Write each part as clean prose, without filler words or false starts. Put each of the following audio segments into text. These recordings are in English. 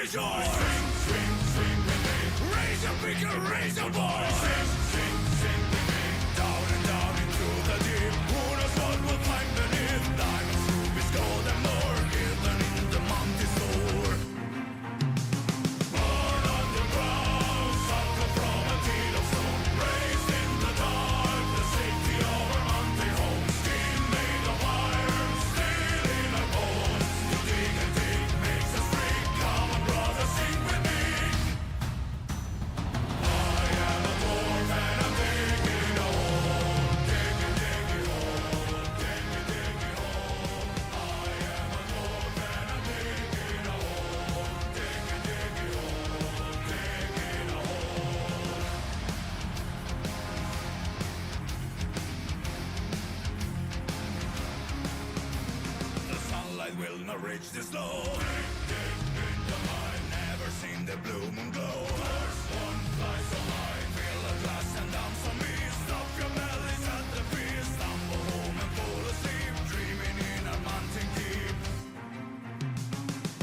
rejoice. Sing with me. Raise your bigger, raise your voice. Sing with me. Down and down into the deep. Who knows what we'll find beneath? Diamonds, rubies, gold and more. Hidden in the mountain's floor. Born underground, sucker from a deed of stone. Raised in the dark, the safety of our mountain home. Skin made of iron, steel in our bones. To dig and dig makes us free. Come on, brother, sing with me. I am a dwarf and I'm digging a hole. Digging, digging hole. Digging, digging hole. I am a dwarf and I'm digging a hole. Digging, digging hole. Digging a hole. The sunlight will not reach the snow. Dig into mine, never seen the blue moon glow. First one flies so high, fill a glass and down for me. Stop your bellies at the feast, stumble home and fall asleep, dreaming in our mountain keep.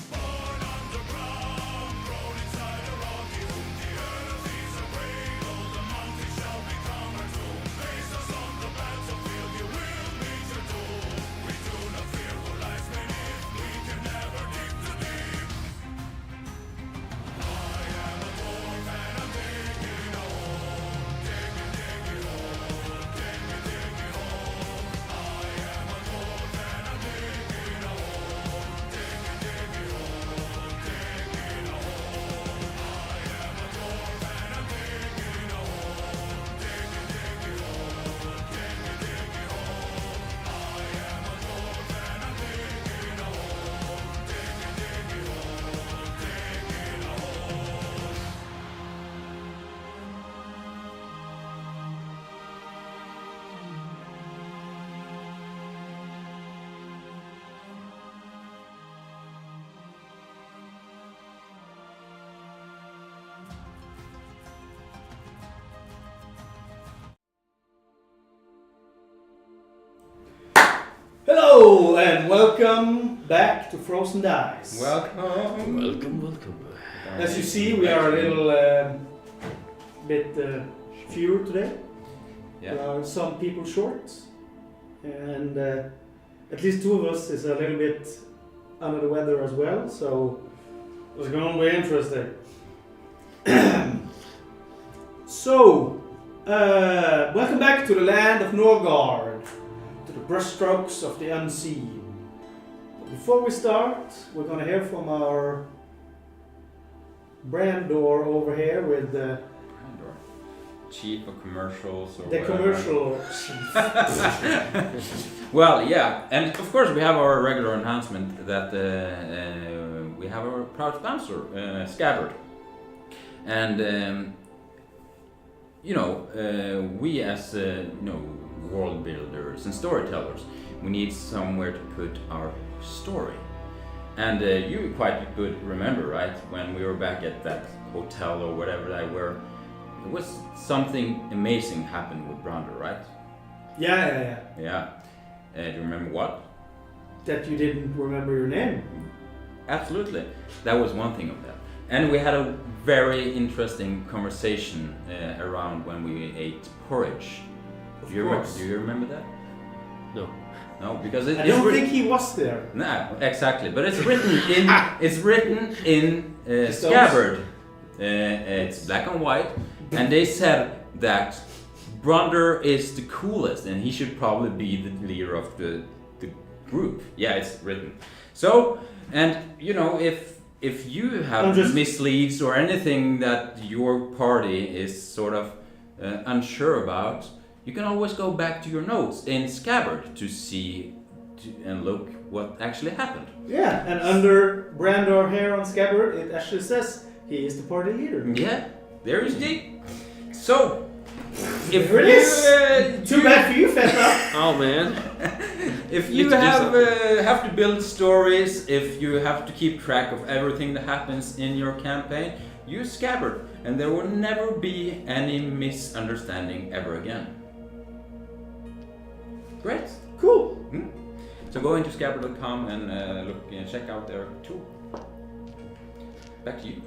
Born underground, grown inside a rocky womb. The earth is a cradle, the mountain shall become our tomb. Face us on the battlefield, you will meet your doom. We do not fear what lies beneath, we can never dig too deep. I am a dwarf and I'm digging a hole. Digging, digging hole. Digging, digging hole. I am a dwarf and I'm digging a hole. Digging, digging hole. Digging a hole. I am a dwarf and I'm digging a hole. Digging, digging hole. Digging, digging hole. I am a dwarf and I'm digging a hole. Digging, digging hole. Digging a hole. Hello and welcome back to Frozen Dice. Welcome. As you see, we are a little bit fewer today. There Yeah. are some people short, and at least two of us is a little bit under the weather as well. So it's going to be interesting. So, welcome back to the land of Norgard, to the Brushstrokes of the unseen. But before we start, we're going to hear from our Brandor over here with the Chief of commercials or the whatever. commercial chief. Well, yeah, and of course we have our regular announcement that we have our proud sponsor, Scabbard, and we as world builders and storytellers, we need somewhere to put our story. And you quite good remember, right, when we were back at that hotel or whatever that were, it was something amazing happened with Brander, right? Yeah. Yeah. Do you remember what? That you didn't remember your name. Absolutely. That was one thing of that. And we had a very interesting conversation around when we ate porridge. Of Do course. you remember that? No. No, because I don't think he was there. No, exactly. But it's written in Scabbard. It's black and white, and they said that Brunder is the coolest, and he should probably be the leader of the group. Yeah, it's written. So, and if you have misleads or anything that your party is sort of unsure about, you can always go back to your notes in Scabbard to see and look what actually happened. Yeah, and under Brandor here on Scabbard, it actually says he is the party leader. Yeah, there is the. So, if There it is. Too bad for you, Feta. Oh man. If Need you to do have to build stories, if you have to keep track of everything that happens in your campaign, use Scabbard, and there will never be any misunderstanding ever again. Great. Cool. So go into scabbard.com and check out their tool. back to you.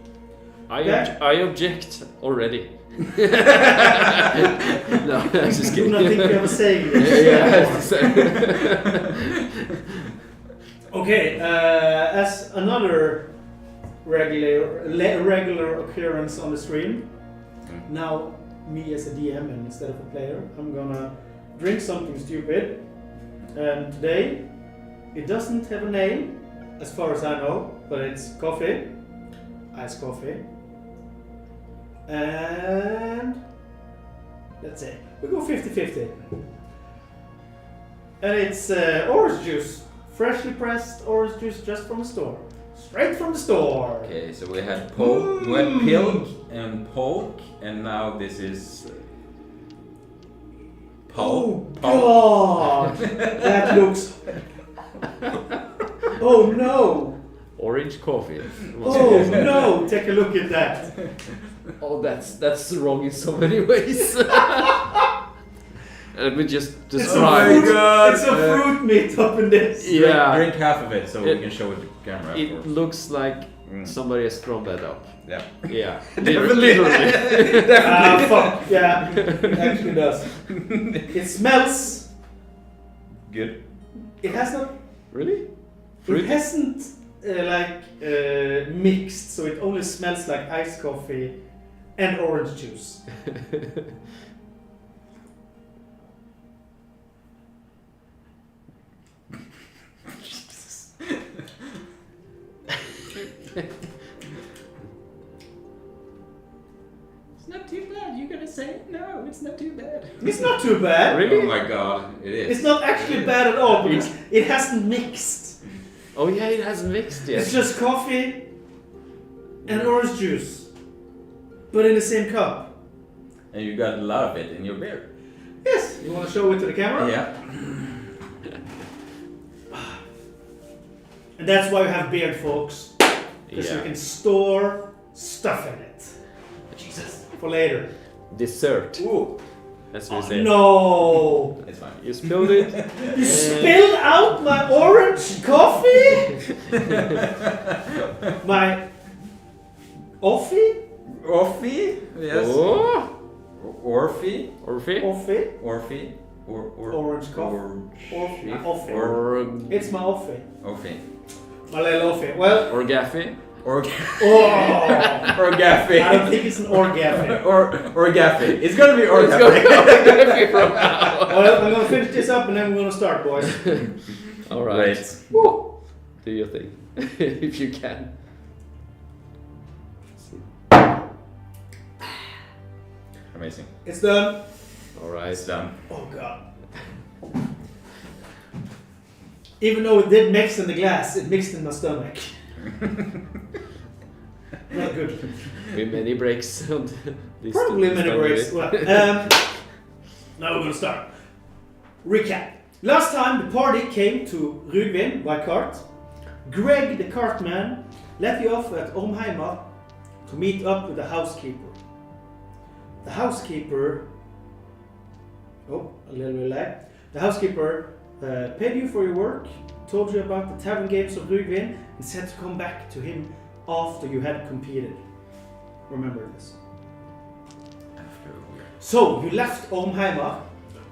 I object already. No, I'm just Do kidding. not think you have a saying. Okay, as another regular occurrence on the stream, now me as a DM and instead of a player, I'm gonna drink something stupid. And today, it doesn't have a name, as far as I know, but it's coffee, iced coffee. And let's say we go 50-50. And it's orange juice, freshly pressed orange juice just from the store, straight from the store. Okay, so we had Pilk and Polk, and now this is Oh God, that looks. Oh no! Orange coffee. Oh no! Take a look at that. Oh, that's wrong in so many ways. Let me just It's a describe. fruit, it's a fruit meat up in this. Yeah. Drink half of it so we It- can show it to the camera. It afterwards. looks like somebody has thrown that up. Yeah. Yeah, Definitely. literally. Ah, fuck. Yeah, it actually does. It smells. Good. It has not. Really? It Fruit? hasn't mixed, so it only smells like iced coffee and orange juice. It's not too bad. You're gonna say no. It's not too bad. It's not too bad. Really? Oh my god, it is. It's not actually bad at all because it hasn't mixed. Oh yeah, it hasn't mixed yet. It's just coffee and orange juice, but in the same cup. And you got a lot of it in your beer. Yes. You want to show it to the camera? Yeah. And that's why we have beard, folks, because you can store stuff in it. Jesus. For later. Dessert. Ooh. That's what Oh, we say. no. It's fine. You spilled it. You spilled out my orange coffee? My Offie? Orphy? Yes. Oh. Orphy? Orphy. Offie? Orphy? Orange coffee. Orphy? My Offie. Or It's my Offie. Orphy. My little Offie. Well, or Gaffy. Or oh. Gaffy. I don't think it's an orgaffy. or Gaffy. It's gonna be or It's Gaffy. Gaffy from now. Well, I'm gonna finish this up and then we're gonna start, boys. All right. Right. Woo. Do your thing, if you can. Amazing. It's done. All right. It's done. Oh god. Even though it did mix in the glass, it mixed in my stomach. Not good. With many breaks on this. Probably this many time, breaks. really. Well, now we're gonna start. Recap. Last time the party came to Rugvin by cart. Greg the cartman let you off at Ormheimer to meet up with the housekeeper. The housekeeper... Oh, a little relay. The housekeeper paid you for your work, told you about the tavern games of Rugvin, and said to come back to him after you had competed. Remember this. So, you left Ormheimer,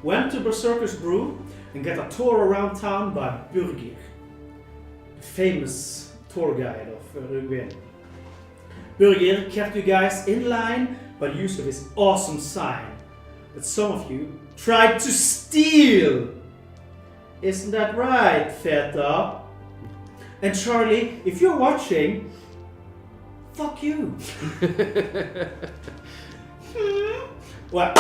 went to Brushstrokes Brew, and got a tour around town by Birgir, the famous tour guide of Rugvin. Birgir kept you guys in line by the use of his awesome sign that some of you tried to steal. Isn't that right, Feta? And Charlie, if you're watching, fuck you. Well,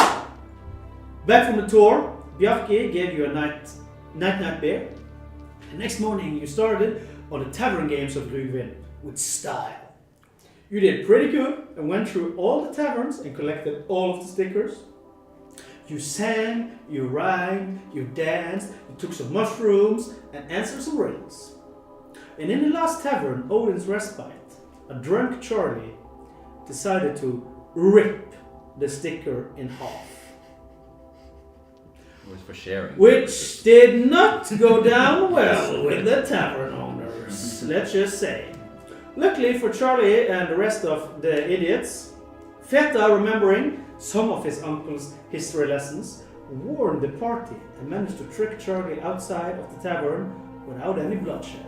back from the tour, Bjarke gave you a night beer. The next morning you started on the tavern games of Rugvin with style. You did pretty good and went through all the taverns and collected all of the stickers. You sang, you rhymed, you danced, you took some mushrooms and answered some riddles. And in the last tavern, Odin's Respite, a drunk Charlie decided to rip the sticker in half. It was for sharing. Which did not go down well with the tavern owners, let's just say. luckily for Charlie and the rest of the idiots, Feta, remembering some of his uncle's history lessons, warned the party and managed to trick Charlie outside of the tavern without any bloodshed.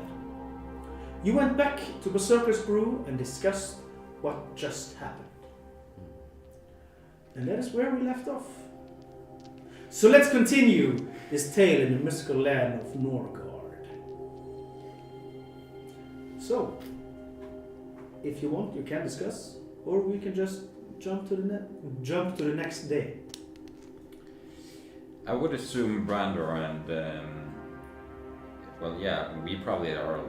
You went back to Berserker's Brew and discussed what just happened. And that is where we left off. So let's continue this tale in the mystical land of Norgard. So, if you want, you can discuss, or we can just jump to the next day. I would assume Brandor and we probably are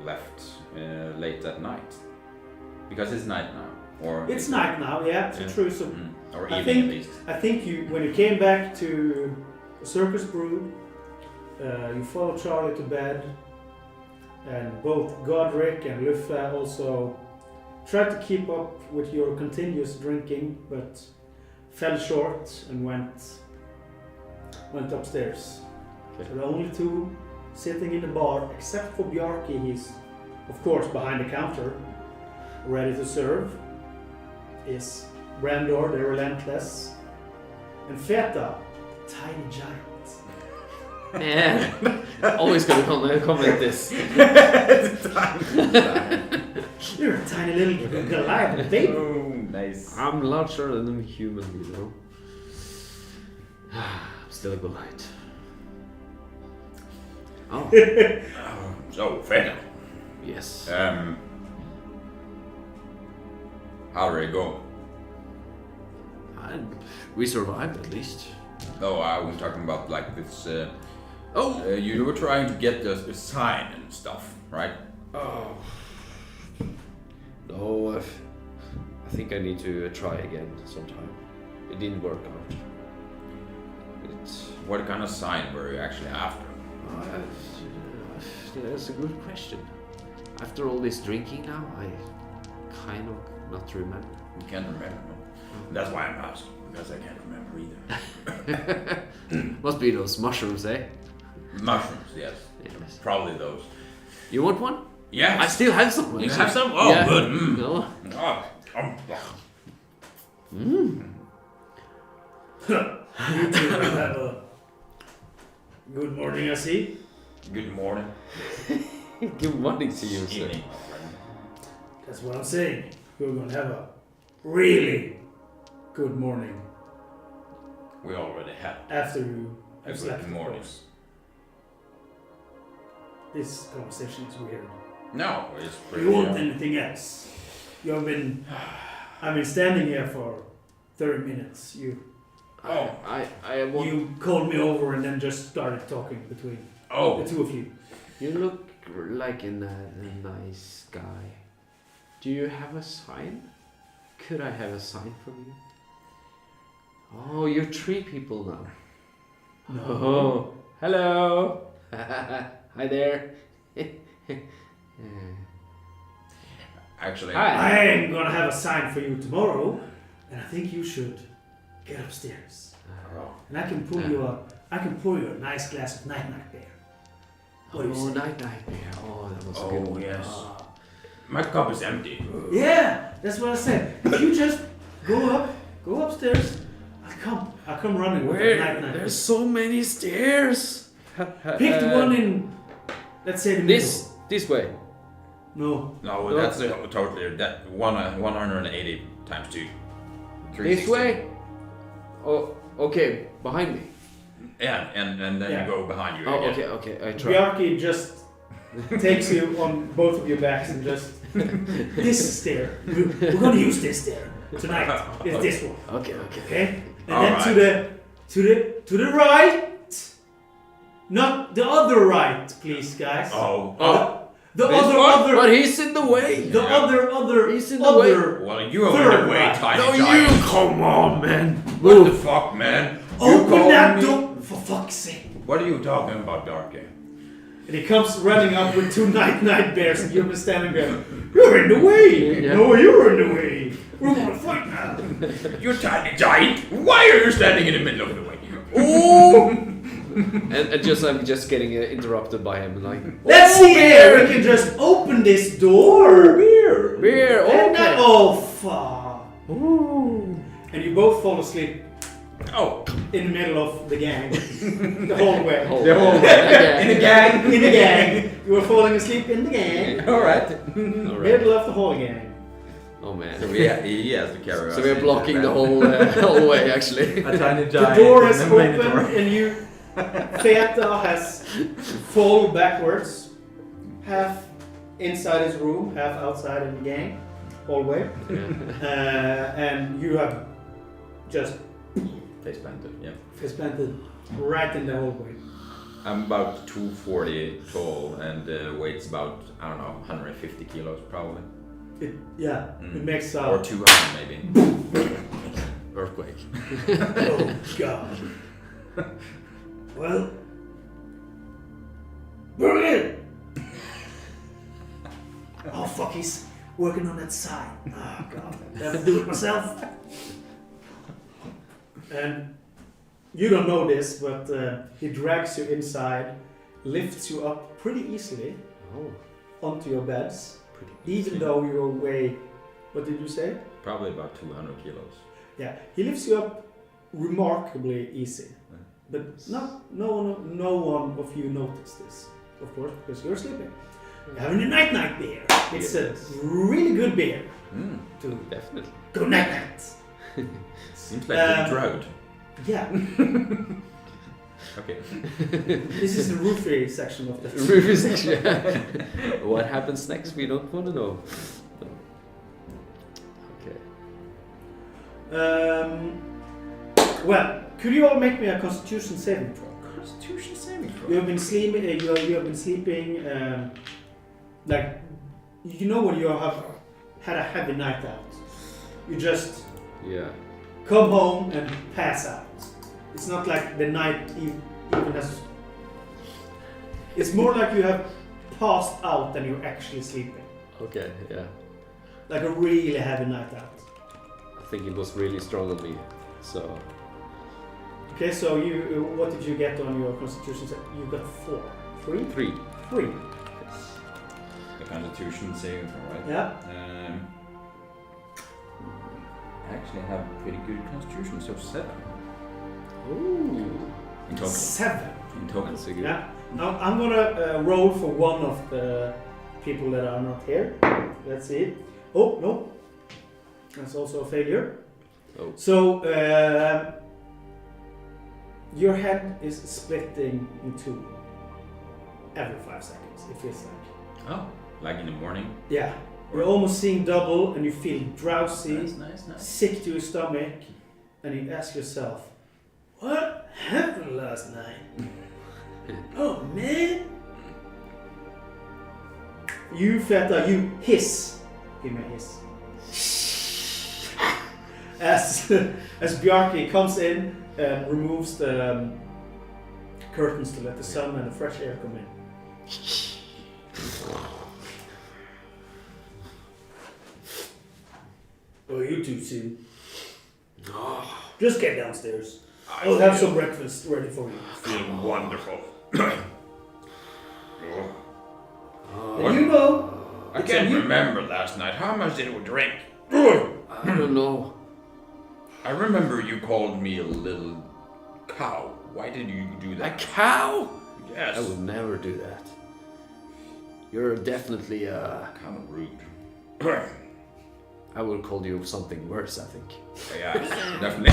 left late at night because it's night now, or It's night now, yeah, true. So or I evening think- at least. I think when you came back to the Circus Brew, you followed Charlie to bed, and both Godric and Luffa also tried to keep up with your continuous drinking, but fell short and went upstairs. Okay. So the only two sitting in the bar, except for Bjarki, he's of course behind the counter, ready to serve, is Brandor, the Relentless, and Feta, tiny giant. Yeah. Always gonna comment this. You're a tiny little Goliath, baby. Oh, nice. I'm larger than a human, you know. I'm still a Goliath. Oh, So, Feta, yes. how did it go? And we survived at least. No, I was talking about like this. Oh! You were trying to get the sign and stuff, right? Oh. No, I think I need to try again sometime. It didn't work out. It's... What kind of sign were you actually after? That's a good question. After all this drinking now, I kind of not remember. You can't remember. That's why I'm asking, because I can't remember either. Must be those mushrooms, eh? Mushrooms, yes. Yes. Probably those. You want one? Yes. I still have some. You actually. have some? Oh, Yeah. good. Mm. No. Oh, You two have a good morning, I see. Good morning. Good morning to you, sir. Evening. That's what I'm saying. You're gonna have a really good morning We already had after you a have slept, good of morning. course. This conversation is weird. No, it's Do pretty. you want anything else? I've been standing here for 30 minutes. Oh. I want. You called me over and then just started talking between Oh, the two of you. You look like a nice guy. Do you have a sign? Could I have a sign from you? Oh, you're three people now. No. Oh, hello. Hi there. actually, Hi. I'm gonna have a sign for you tomorrow, and I think you should get upstairs. Oh. And I can pour you a nice glass of night beer. What do you Oh, say? night beer. Oh, that was a Oh, good one. yes. Ah. My cup is empty. Yeah, that's what I said. If you just go upstairs, I'll come running with a night beer. There's so many stairs. Pick the one in, let's say the This way. middle. No, No, No. that's totally that 180 times 2. This way. Oh, okay. Behind me. Yeah, and then Yeah. you go behind you. Oh, again. okay. I try. Bjarki just takes you on both of your backs and just this stair. We're gonna use this stair tonight. It's this one, Okay. okay? And All then to the right. Not the other right, please, guys. Oh, The This other one? other But he's in the way. the other He's in the other. well, you are Third in the way, right. tiny No, giant. you come on, man. What the fuck, man? You Open called that me- door, for fuck's sake! What are you talking about, Darky? And he comes running up with two night bears, and you've been standing there. You're in the way. Yeah. No, you're in the way. We're gonna fight now. You tiny giant! Why are you standing in the middle of the way? Oh! and I'm just getting interrupted by him, like. Let's see here. We can just open this door. Beer! Beer. And Okay. oh fuck! Ooh. And you both fall asleep Oh, in the middle of the gang, the whole way. the whole way. In the gang. In the gang. You were falling asleep in the gang. All right. All right. Middle of the whole gang. Oh man. So he has to carry us. So we're into blocking the van. whole way actually. A tiny The giant. door in is the main open door. and you, Feta has fallen backwards, half inside his room, half outside in the gang, hallway, and you have just Face planted, yeah. fist planted right in the hallway. I'm about 240 tall and weight's about, I don't know, 150 kilos probably. It makes Or out. 200 maybe. Earthquake. Oh god. Well, bring it. Oh fuck, he's working on that side. Oh god, I have to do it myself. And you don't know this, but he drags you inside, lifts you up pretty easily Oh. onto your beds, Pretty even easy. though you're way. What did you say? Probably about 200 kilos. Yeah, he lifts you up remarkably easy. But no one of you noticed this, of course, because you're sleeping. You're having a night beer. It's Yes. a really good beer Mm. to Definitely. go night. Seems like a Um, drought. Yeah, Okay. this is the roofy section of the Review section. What happens next? We don't want to know. Okay. Well, could you all make me a Constitution saving throw? Constitution saving throw. You have been sleeping. You have been sleeping. Like, you know, when you have had a heavy night out, you just Yeah. come home and pass out. It's not like the night even has. It's more like you have passed out than you're actually sleeping. Okay. Yeah. Like a really heavy night out. I think it was really strong on me. So. Okay, so what did you get on your Constitution? You got 4. 3? 3. 3. The Constitution saving throw, right? Yeah. I actually have pretty good Constitution, so 7 Ooh. in total. 7. In total. That's a good. Yeah. Now I'm gonna roll for one of the people that are not here. Let's see. Oh no, that's also a failure. Oh. So your head is splitting in 2 every 5 seconds. It feels like. Oh, like in the morning. Yeah. You're almost seeing double, and you feel drowsy, Nice. sick to your stomach, and you ask yourself, "What happened last night?" Oh man! You Feta, you hiss. Give me a hiss. As Bjarki comes in and removes the curtains to let the sun and the fresh air come in. Oh, you too soon. Just get downstairs. I'll have some breakfast ready for you. Feel wonderful. And you know, I can't remember last night. How much did we drink? I don't know. I remember you called me a little cow. Why did you do A that? cow? Yes. I would never do that. You're definitely Kind of rude. I would call you something worse, I think. Yeah, definitely.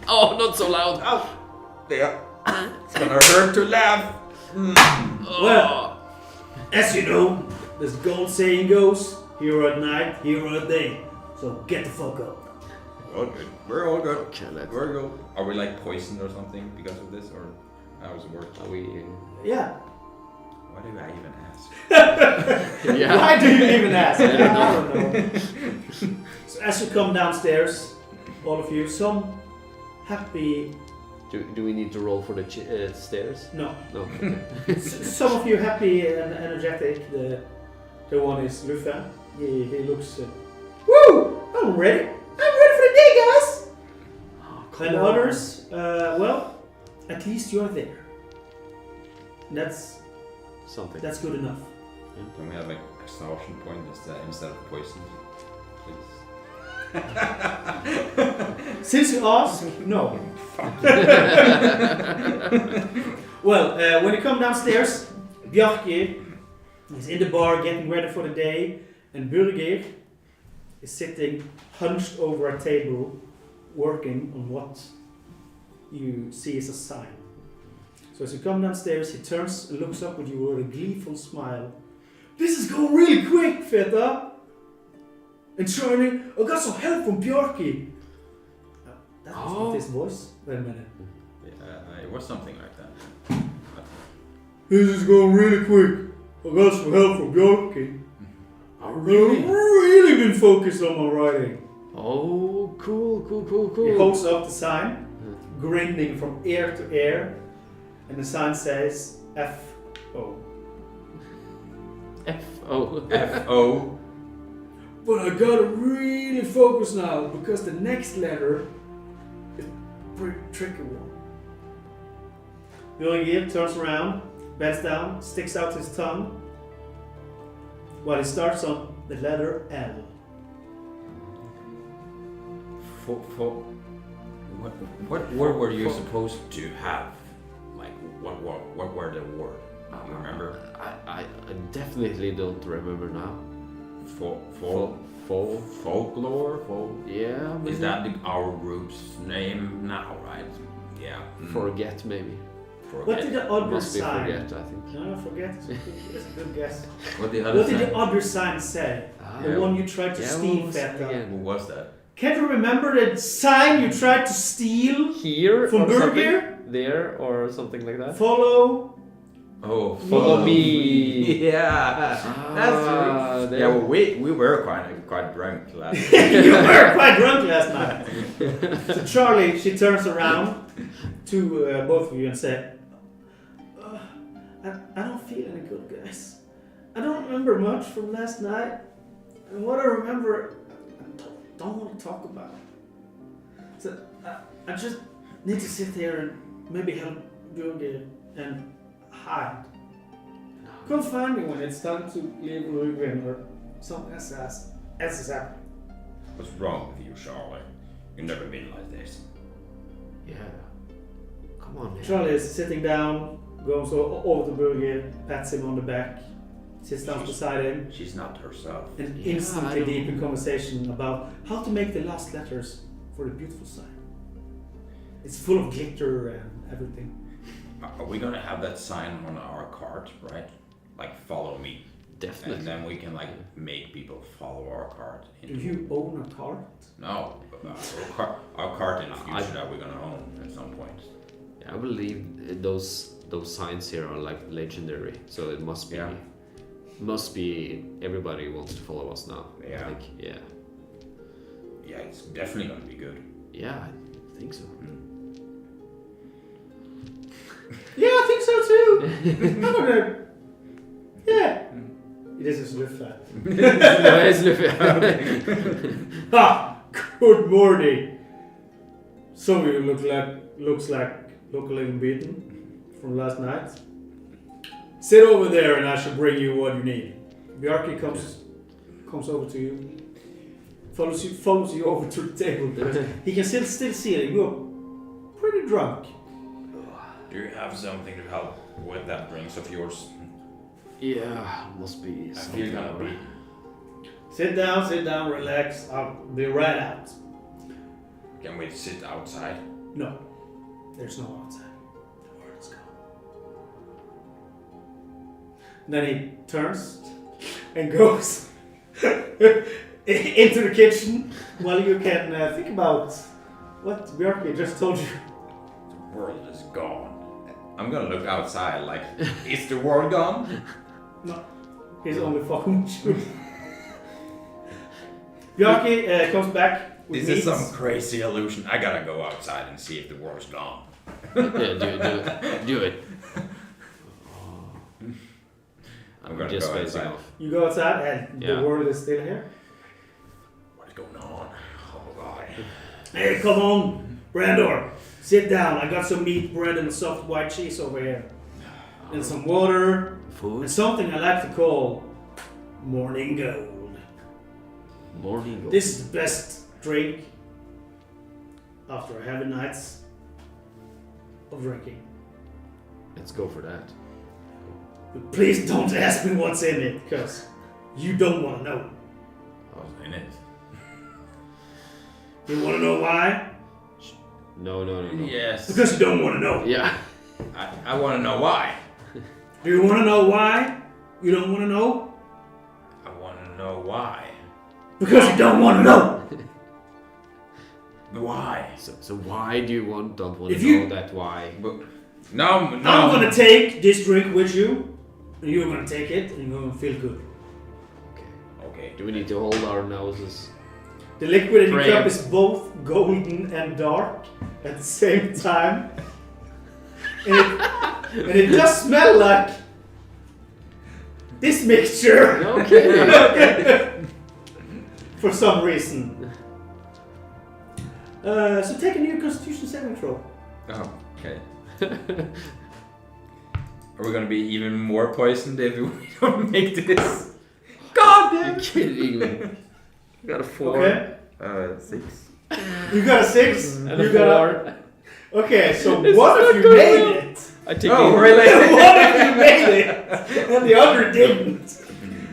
Oh, not so loud. Yeah. It's gonna hurt to laugh. well, as you know, this gold saying goes, hero at night, hero at day. So get the fuck up. We're all good. We're all good. Okay, let's. We're good. Are we like poisoned or something because of this, or how does it work? Are we? Yeah. Why do I even ask? Yeah. Why do you even ask? I don't I don't know. So as you come downstairs, all of you, some happy. Do we need to roll for the stairs? No. No. Okay. Some of you happy and energetic. The one is Lufa. He looks. Woo! I'm ready. I'm ready for the day, guys. And others, well, at least you're there. That's Something. good enough. Can we have like exhaustion point instead of poison, please? Since you ask, no. Well, when you come downstairs, Bjarke is in the bar getting ready for the day, and Birgir is sitting hunched over a table, working on what you see as a sign. So as you come downstairs, he turns and looks up at you with a gleeful smile. This is going really quick, Feta! And Charlie, I got some help from Bjarke. That was not his voice. Wait a minute. Yeah, it was something like that. This is going really quick. I got some help from Bjarke. Oh, I've really? really been focused on my writing. Oh, cool. He holds up the sign, grinning from ear to ear, and the sign says F-O. F-O. F-O. But I gotta really focus now, because the next letter is a pretty tricky one. Birgir turns around, bends down, sticks out his tongue, while he starts on the letter L. What word were you supposed to have? Like, what were the word? You remember? I definitely don't remember now. Folklore? Yeah. Is that our group's name now, right? Yeah. Forget, maybe. What did the other Must be sign? forget, I think. No, forget. It's a good guess. What did What did the other sign say? The Yeah. one you tried to Yeah, steal, what was it Feta. again? Who was that? Can't you remember the sign you tried to steal? Here From or something? Birgir? There or something like that? Follow. Oh, Follow me. Yeah, that's true. there. Yeah, well, we were quite drunk last. You were quite drunk last night. So Charlie, she turns around to both of you and said, I don't feel any good, guys. I don't remember much from last night. And what I remember, I don't want to talk about. So I just need to sit here and maybe help Birgir and hide. Come find me when it's time to leave Rugven or something else has happened. What's wrong with you, Charlie? You've never been like this. Yeah. Come on, man. Charlie is sitting down, goes over to Birgir, pats him on the back, sits down beside him, She's not herself. and Yeah, instantly I deep in know. conversation about how to make the last letters for the beautiful sign. It's full of glitter and everything. Are we gonna have that sign on our cart, right? Like, follow me. Definitely. And then we can like make people follow our cart. Do you own a car? No, our cart in the future that we're gonna own at some point. Yeah, I believe those signs here are like legendary, so it must be. Yeah. Must be everybody wants to follow us now. Yeah. I think, yeah. Yeah, it's definitely gonna be good. Yeah, I think so. Yeah, I think so too. I'm gonna. Yeah. This is Luffy. Nice, Luffy. Ha! Good morning. Some of you looks like locally beaten from last night. Sit over there and I shall bring you what you need. Bjarke comes over to you, follows you over to the table. He can still see it. You're pretty drunk. Do you have something to help with that drinks of yours? Yeah, must be. I feel gonna be. Sit down, relax. I'll be right out. Can we sit outside? No, there's no outside. The word is gone. Then he turns and goes into the kitchen while you can think about what Bjarke just told you. The world is gone. I'm gonna look outside like, is the world gone? No, he's only fucking with you. Bjarke comes back with This is meats. some crazy illusion. I gotta go outside and see if the world's gone. Yeah, do it. I'm gonna just go facing outside. off. You go outside and Yeah. the world is still here. What's going on? Oh god. Hey, come on, Brandor. Sit down. I got some meat, bread, and soft white cheese over here. And some water. Food. And something I like to call morning gold. Morning gold. This is the best drink after a heavy nights of drinking. Let's go for that. But please don't ask me what's in it, because you don't want to know. What's in it? You want to know why? No. Yes. Because you don't want to know. Yeah. I want to know why. Do you want to know why you don't want to know? I want to know why. Because you don't want to know. Why? So why do you don't want If to you- know that why? But no. I'm going to take this drink with you, and you're going to take it, and you're going to feel good. Okay. Do we need to hold our noses? The liquid in the Pray. cup is both golden and dark at the same time. And it does smell like this mixture. Okay. For some reason. So take a new Constitution saving throw. Oh, okay. Are we gonna be even more poisoned if we don't make this? God damn! You're kidding me. You got a 4. Okay. 6. You got a 6. And You a got 4. Okay, so This what is if not you good. made it? I take Oh, it. really? What if you made it and the other didn't?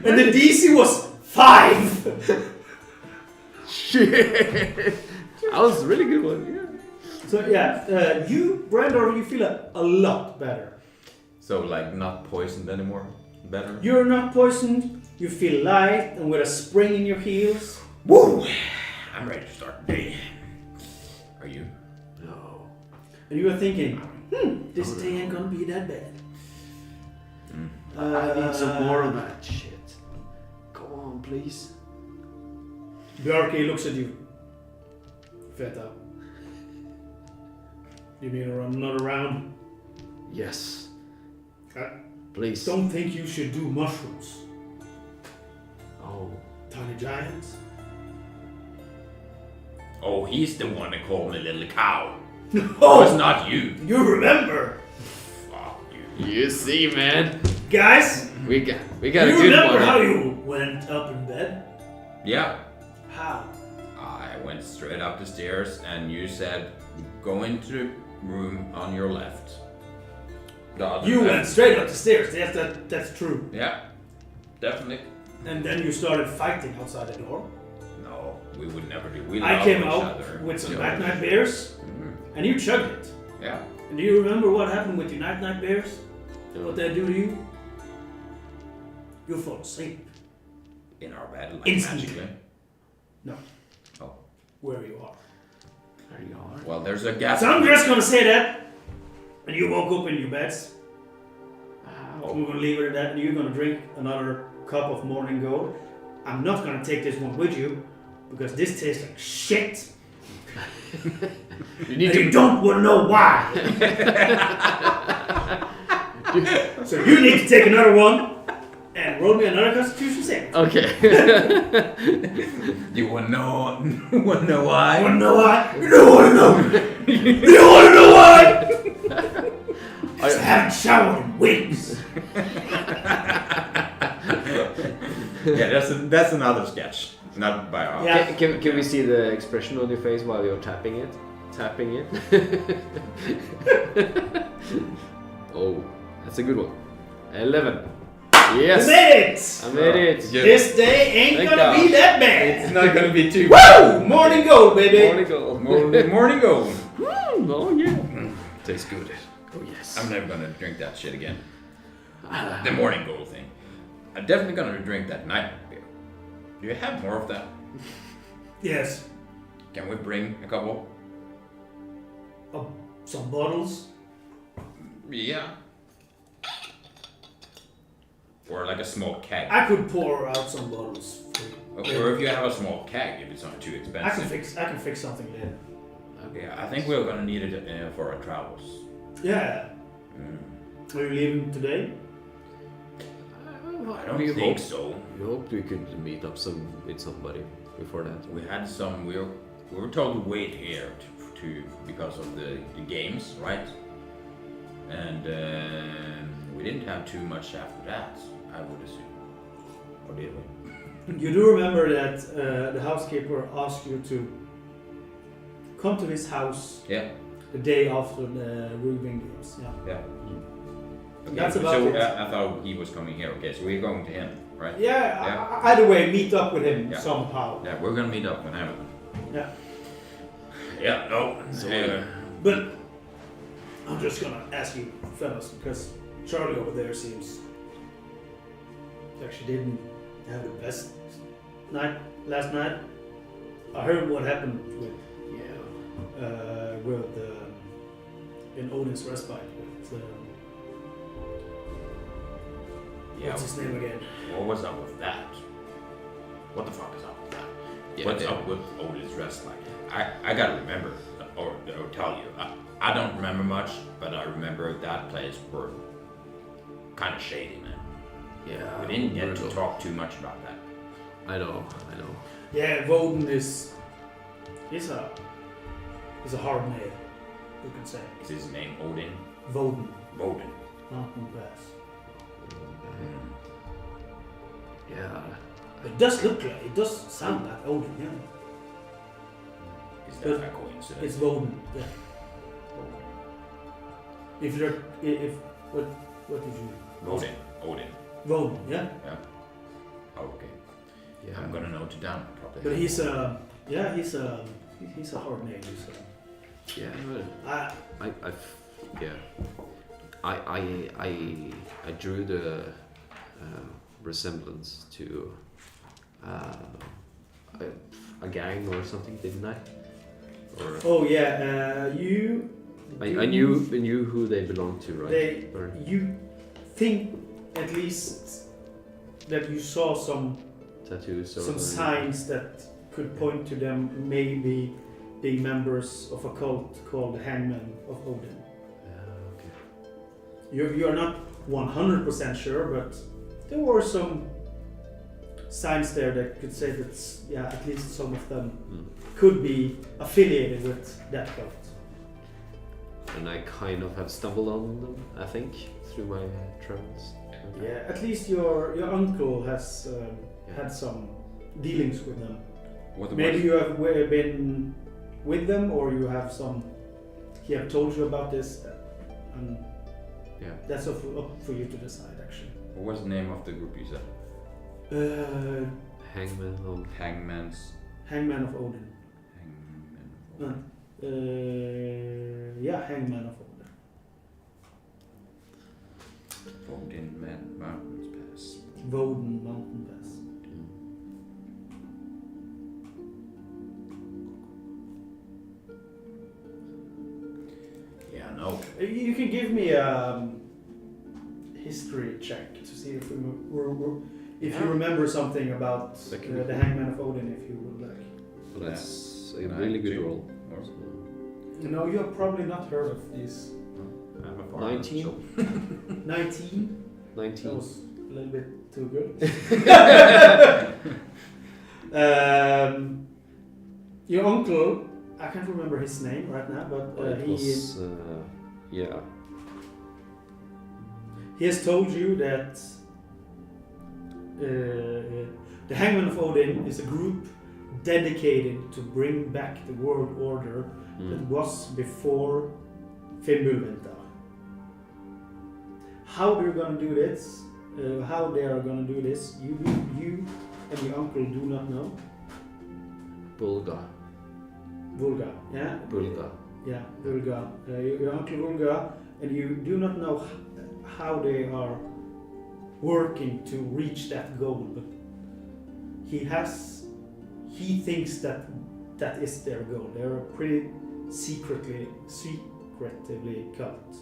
And the DC was 5. Shit. That was a really good one. Yeah. So yeah, you, Brandor, you feel a lot better. So like not poisoned anymore? Better? You're not poisoned. You feel light and with a spring in your heels. Woo! I'm ready to start the day. Are you? No. And you are thinking, this day ain't gonna be that bad. I need some more of that shit. Come on, please. Bjarke looks at you. Feta. You need to run another round. Yes. I Please. don't think you should do mushrooms. Oh. Tiny giants. Oh, he's the one that called me little cow. Oh, It's not you. you remember. Fuck you. You see, man. Guys, We got you a good remember one. how you went up in bed? Yeah. How? I went straight up the stairs and you said, go into the room on your left. The other You left. went straight up the stairs. Yes, that's true. Yeah. Definitely. And then you started fighting outside the door. No, we would never do. We I love came each out other. with some Yeah. night beers, Mhm. and you chugged it. Yeah. And do you remember what happened with your night bears? No. What they do to you? You fall asleep In our bed, like Instantly. magically. No. Oh. where you are. There you are. Well, there's a gap. So I'm just gonna say that, and you woke up in your beds. Ow. We're gonna leave it at that, and you're gonna drink another cup of morning gold. I'm not gonna take this one with you because this tastes like shit. You need And you to. don't want to know why. So you need to take another one and roll me another Constitution saving. Okay. You wanna know? Wanna know why? You want to know why? You don't want to know. You don't want to know why. I haven't showered in weeks. Yeah, that's another sketch, not by our. Yeah. Can we see the expression on your face while you're tapping it? Tapping it? Oh, that's a good one. 11. Yes! You made it. I made it! Yeah. This day ain't Thank gonna be God. that It's bad. not gonna be too. Woo! Morning gold, baby. Morning goal. Morning gold. Oh yeah. Tastes good. Oh yes. I'm never gonna drink that shit again. The morning gold thing. I'm definitely gonna drink that night beer. Do you have more of that? Yes. Can we bring a couple? Some bottles. Yeah. Or like a small keg. I could pour out some bottles for you. Or if you have a small keg, if it's not too expensive. I can fix something later. Yeah, I think we're gonna need it for our travels. Yeah. Are you leaving today? I don't think so. We hoped we could meet up with somebody before that. We had some. We were told to wait here to because of the games, right? And we didn't have too much after that, I would assume. Or did we? You do remember that the housekeeper asked you to come to his house Yeah. the day after the Rubin games. Yeah. Yeah. Okay, That's about so it. I thought he was coming here. Okay, so we're going to him, right? Yeah. Yeah. Either way, meet up with him Yeah. somehow. Yeah, we're gonna meet up with him. Yeah. Yeah. No. So, But I'm just gonna ask you, fellas, because Charlie over there seems actually didn't have the best night last night. I heard what happened with in Odin's respite. With, Yeah. what's his name again? What was up with that? What the fuck is up with that? Yeah, What's yeah. up with Odin's rest like? I gotta remember, or tell you. I don't remember much, but I remember that place were kind of shady, man. Yeah. We didn't get to brutal. talk too much about that. I know. Yeah, Voden he's a hard nail, you can say. Is his name Odin? Voden, Odin. Mountain Pass. Yeah. It does look like, it does sound like Odin, yeah. Is that a coincidence? It's Voden, yeah. If you're, what did you? Odin. Voden, yeah. Okay. Yeah. I'm gonna note it down probably. But he's a hard name. Yeah. I drew the resemblance to a gang or something, didn't I? Or Oh yeah, you. I knew who they belonged to, right? You think at least that you saw some Tattoos or some signs that could point to them maybe being members of a cult called the Hangman of Odin. Okay. You're not 100% sure, but there were some signs there that could say that at least some of them could be affiliated with that cult. And I kind of have stumbled on them, I think, through my travels. Yeah, at least your uncle has had some dealings with them. Maybe you have been with them, or you have some. He have told you about this, and that's up for you to decide. Actually, What was the name of the group you said? Hangman of Hangman's. Hangman of Odin. Hangman. Hangman of Odin. Odin Mountains Pass. Voden Mountain Pass. Yeah, no. You can give me a history check to see if you remember something about the Hangman of Odin, if you would like. Well, that's a Can I really good do- roll. No, you have probably not heard of these. I'm a farmer, 19? so- 19? That 19. was a little bit too good. Your uncle, I can't remember his name right now, but It was, yeah. he has told you that the Hangman of Odin is a group dedicated to bring back the world order that was before Fimbulvinter. How they're gonna do this, how they are gonna do this, you and your uncle do not know. Bulga. Vulga, yeah? Bulga. Yeah, Vulga. Your uncle Vulga, and you do not know how they are working to reach that goal, but he thinks that is their goal. They're a pretty secretively cult.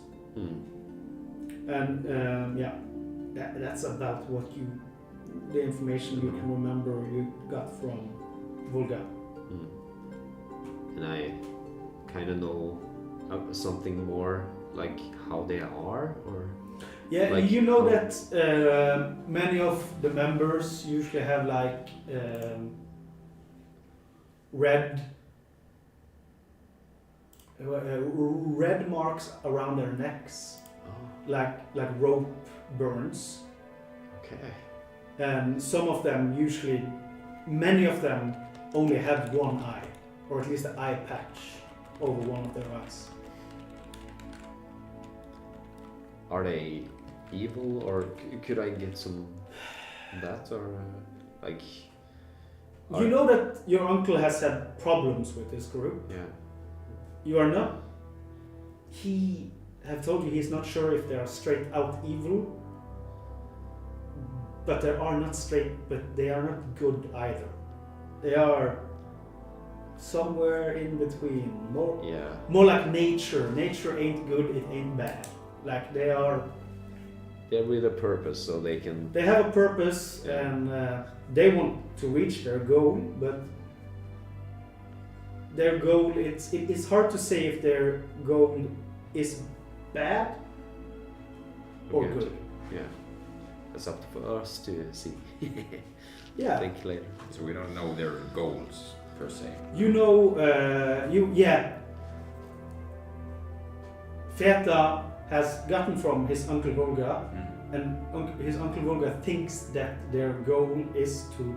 And that's about what the information you can remember you got from Vulga. And I kind of know something more, like how they are, or Yeah, like you know how- that many of the members usually have like red marks around their necks, Oh, like rope burns. okay. and some of them usually, many of them only have one eye, or at least an eye patch over one of their eyes. Are they evil, or could I get some that, or like? You know that your uncle has had problems with this group. Yeah. You are not. He have told you he's not sure if they are straight out evil, but they are not straight. But they are not good either. They are somewhere in between. More like nature. Nature ain't good. It ain't bad. Like they are. They're with a purpose, so they can. They have a purpose, and they want to reach their goal, but their goal, it's hard to say if their goal is bad or good. Yeah, that's up to us to see. Yeah. Think later. So we don't know their goals per se. You know, Feta has gotten from his Uncle Volga, and his Uncle Volga thinks that their goal is to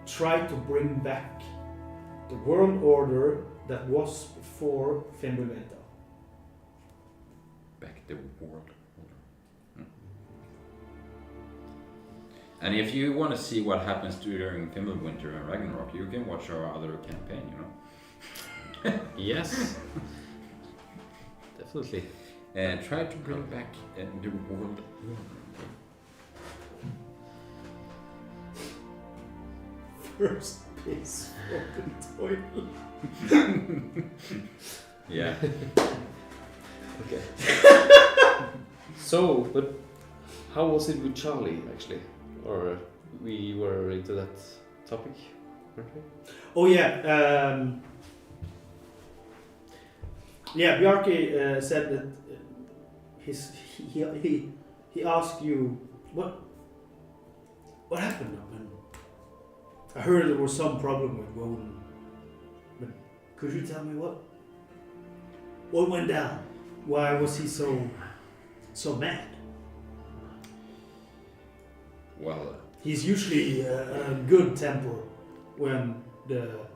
try to bring back the world order that was before Fimbulventa. Back the world. And if you want to see what happens during Fimbulwinter and Ragnarok, you can watch our other campaign, you know. Yes. Definitely. Try to bring back the world. First piss fucking toilet. Yeah. Okay. So, but how was it with Charlie actually? Or we were into that topic, weren't we? Oh yeah. Bjarke said that he asked you what happened now, man. I heard there was some problem with Woden, but could you tell me what went down? Why was he so mad? Well, he's usually a good temper when the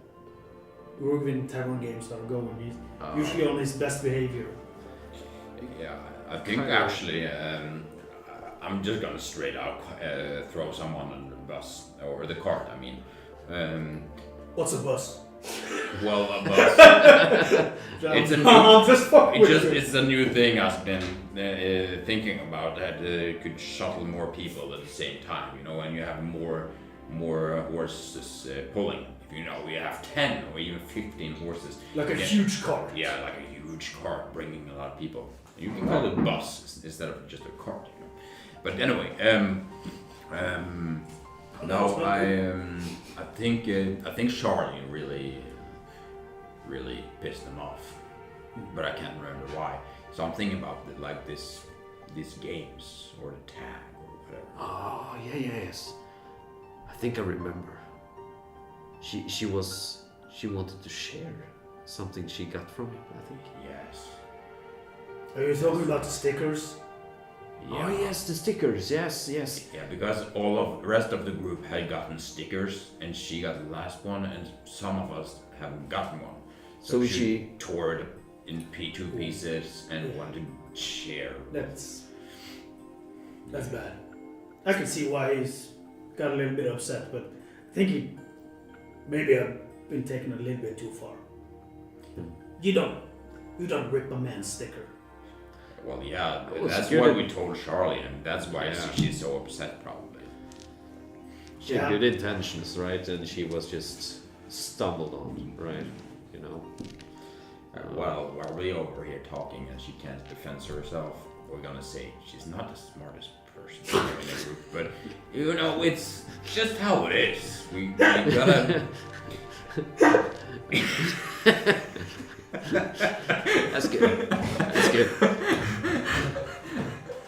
Rugvin Tavern games are going. He's usually on his best behavior. Yeah, I think actually I'm just gonna straight out throw someone on the bus or the cart. I mean, what's a bus? Well, a bus. It's a new thing I've been thinking about that could shuttle more people at the same time. You know, and you have more horses pulling. You know, we have 10 or even 15 horses. Like a huge cart. Yeah, like a huge cart bringing a lot of people. You can call it bus instead of just a cart. You know. But anyway, no, I think Charlie really pissed him off, but I can't remember why. So I'm thinking about these games or the tag or whatever. Oh yes. I think I remember. She wanted to share something she got from him, I think. Yes. Are you talking about the stickers? Yeah. Oh yes, the stickers. Yes. Yeah, because all of the rest of the group had gotten stickers, and she got the last one, and some of us haven't gotten one. So she tore it in two pieces and wanted to share. That's bad. I can see why he's got a little bit upset, but I think maybe I've been taken a little bit too far. You don't rip a man's sticker. Well, yeah, was that's good. what we told Charlie, and that's why she's so upset, probably. She had good intentions, right? And she was just stumbled on, right? You know. Well, while we're over here talking and she can't defend herself, we're gonna say she's not the smartest person in the group, but you know, it's just how it is. We gotta. That's good. That's good.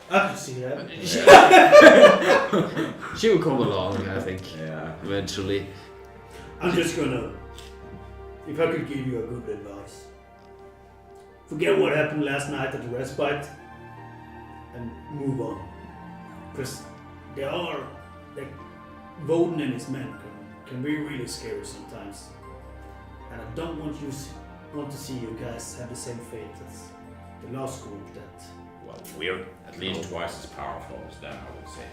I can see that. She will come along, I think. Yeah. Eventually. I'm just gonna, if I could give you a good advice, forget what happened last night at the respite and move on. Because Voden and his men can be really scary sometimes. And I don't want to see you guys have the same fate as the last group that... Well, we're at least twice as powerful as them, I would say.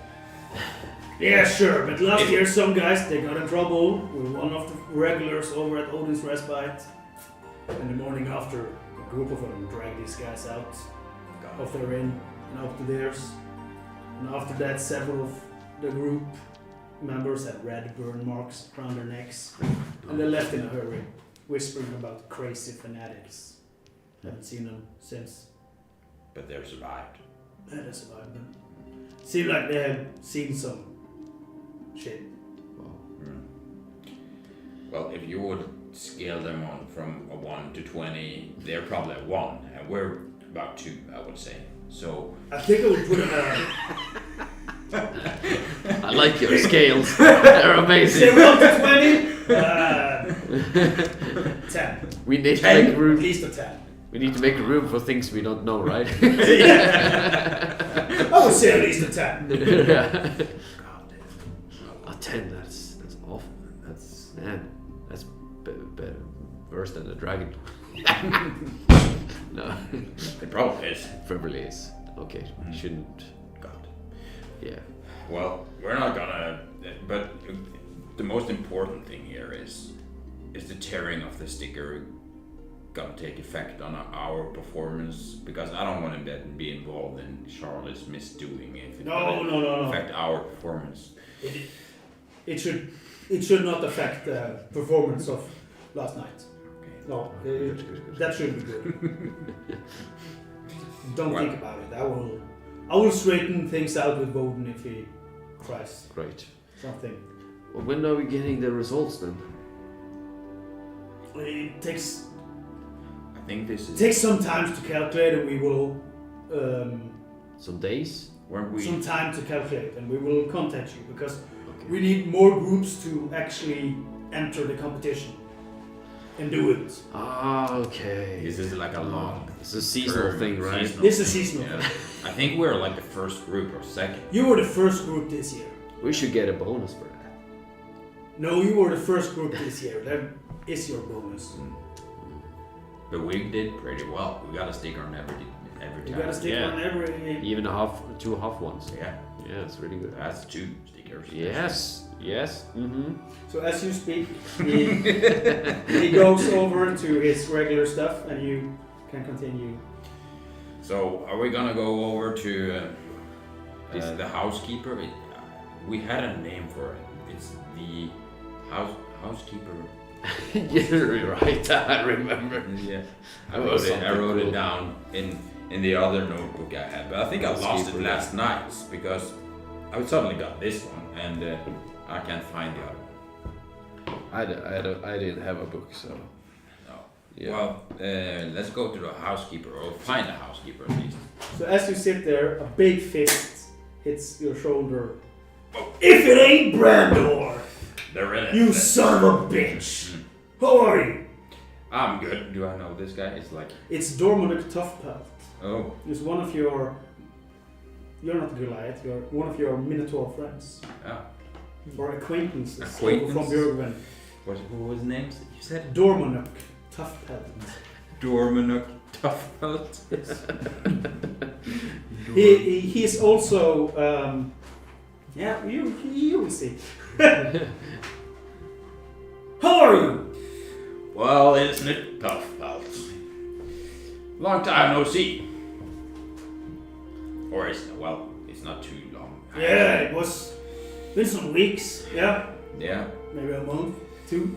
Yeah, sure, but last year some guys, they got in trouble with one of the regulars over at Odin's Respite. And the morning after, a group of them dragged these guys out of their inn and up to theirs. And after that, several of the group members had red burn marks around their necks. And they left in a hurry, whispering about crazy fanatics. Haven't seen them since. But they're survived. Yeah, they survived them. Seemed like they had seen some shit. Well, if you would scale them on from a 1 to 20, they're probably a 1, and we're about 2, I would say. So I think I would put them I like your scales. They're amazing. say 1 to 20, 10. We need to 10, make room. at least a 10. We need to make room for things we don't know, right? Yeah. I would say at least a 10. A 10. That's awful. That's worse than a dragon. No, it probably is. probably is. Okay, shouldn't. God. Yeah. Well, we're not gonna. But the most important thing here is the tearing of the sticker gonna take effect on our performance? Because I don't want to be involved in Charlotte's misdoing if it No. affect our performance. It should not affect the performance of last night. Okay. No, Good. that should be good. Don't think about it. I will straighten things out with Voden if he tries Great. something. Well, when are we getting the results then? It takes I think this is some time to calculate, and we will Some days? some time to calculate, and we will contact you because Okay. we need more groups to actually enter the competition and do it. Ah, okay. This is like a long. It's a seasonal term, thing, right? seasonal. This is seasonal. Yeah. I think we're like the first group or second. You were the first group this year. We should get a bonus for that. No, you were the first group this year. That is your bonus. But we did pretty well. We got a sticker on every time. You gotta stick Yeah. on every. Even two half ones. Yeah, Yeah, it's really good. that's 2 stickers. Yes. Mm-hmm. So as you speak, he goes over to his regular stuff, and you can continue. So are we gonna go over to the housekeeper? We had a name for it. It's the housekeeper. You're right. I remember. Yeah, I That was wrote something it down in the other notebook I had, but I think I lost it Housekeeper. last night because I suddenly got this one and I can't find the other one. I didn't have a book, so. No. Yeah. Well, let's go to the housekeeper, or find a housekeeper at least. So as you sit there, a big fist hits your shoulder. If it ain't Brandor, They're in it. you son of a bitch! How are you? I'm good. Do I know this guy? It's like, It's Dormonic Toughpelt. oh, He's one of your... You're not Goliath, you're one of your Minotaur friends. yeah. Or acquaintances. Acquaintance? From Björgven. What was his name? You said Dormonic Toughpelt. Dormanuk Toughbelt. He is also... yeah, you will see. How are you? Well, isn't it Toughbelt? Long time no see. Or it's not too long. Yeah, it was been some weeks. Yeah, Yeah. maybe a month, 2.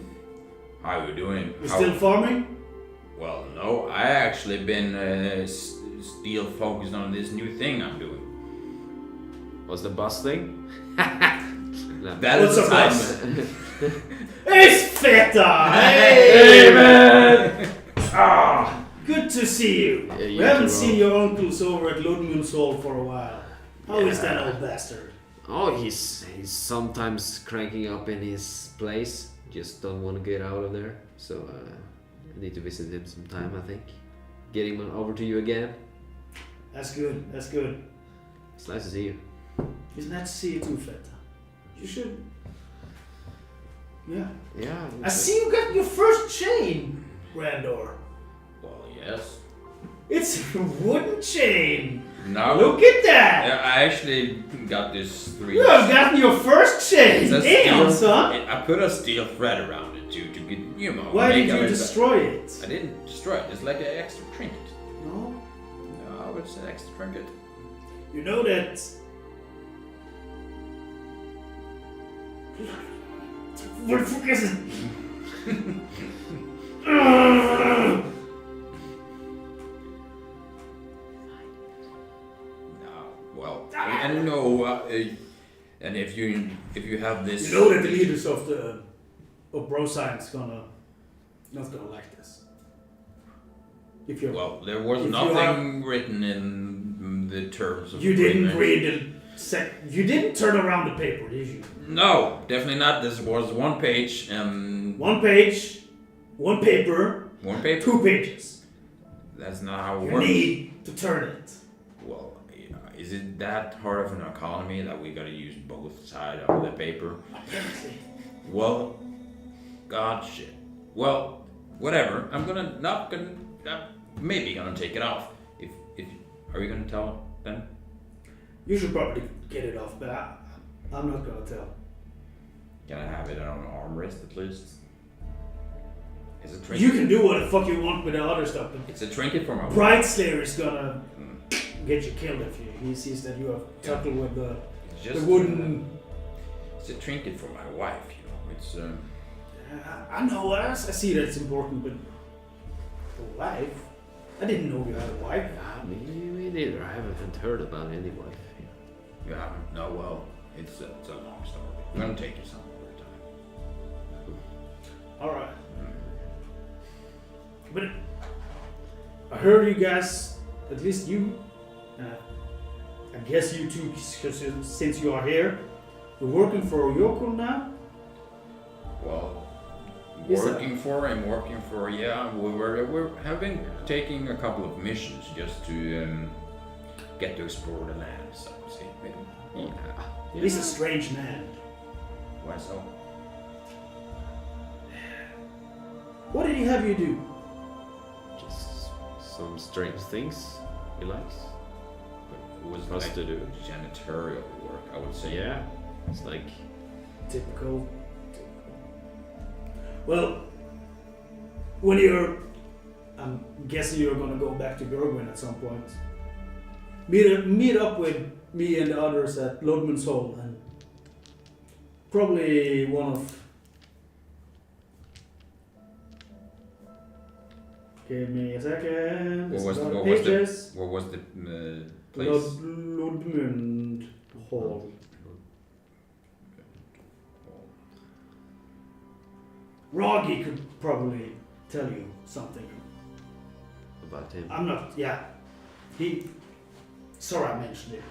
How you doing? You still farming? Well, no. I actually been still focused on this new thing I'm doing. What's the bus thing? That What's is a time. bus? It's Feta! Hey, man! Ah, good to see you. Yeah, We you haven't too, seen your uncles over at Ludmund's Hall for a while. How is that old bastard? Oh, he's sometimes cranking up in his place. Just don't want to get out of there. So I need to visit him sometime, I think. Get him over to you again. That's good, that's good. It's nice to see you. It's nice to see you too, Feta. You should. Yeah. Yeah. I see you got your first chain, Randor. Well, yes. It's a wooden chain. Now Look at that. Yeah, I actually got this 3. You have gotten your first chain. It's a Damn, steel- son. I put a steel thread around it to get, you know. Why make did you it- destroy it? I didn't destroy it. It's like an extra trinket. No. No, it's an extra trinket. You know that. What the fuck is it? No, well, I don't know. And if you have this, You know that the leaders of Bro Science not gonna like this. If you well, there was if you nothing written in the terms of you didn't agreement. read you didn't turn around the paper, did you? No, definitely not. This was 1 page and One page, one paper, 1 paper. 2 pages. That's not how it You works. need to turn it. Well, is it that hard of an economy that we gotta use both sides of the paper? Apparently. Well, God shit. Well, whatever. I'm maybe gonna take it off. If are you gonna tell them? You should probably get it off, but I'm not gonna tell. Can I have it on an armrest at least? It's a trinket. You can do what the fuck you want with the other stuff, but It's a trinket for my wife. Bright Slayer is gonna Mm. get you killed if he sees that you have tackled with the It's wooden. It's a trinket for my wife. You know, it's I know, I see that it's important, but a wife? I didn't know you had a wife. Me neither. I haven't heard about any wife. you haven't. No, well, it's a long story. I'm gonna take you some other time. Alright. But I heard you guys, at least you, I guess you two, since you are here, you're working for Yoko now? Well, Is that- working for. Yeah, we're having taking a couple of missions just to get to explore the land. So see, maybe. He's a strange man. Why so? What did he have you do? Just some strange things he likes. It was Us like to do. janitorial work, I would say. Yeah. It's like Typical. Well, when I'm guessing you're gonna go back to Bergwin at some point. Meet up with me and the others at Lodman's Hall, and probably one of. Give me a second. What was It's the- about what was the- pages. What was the place? Lodmund Hall. Roggy could probably tell you something. about him. I'm not. Yeah, he. Sorry, I mentioned it.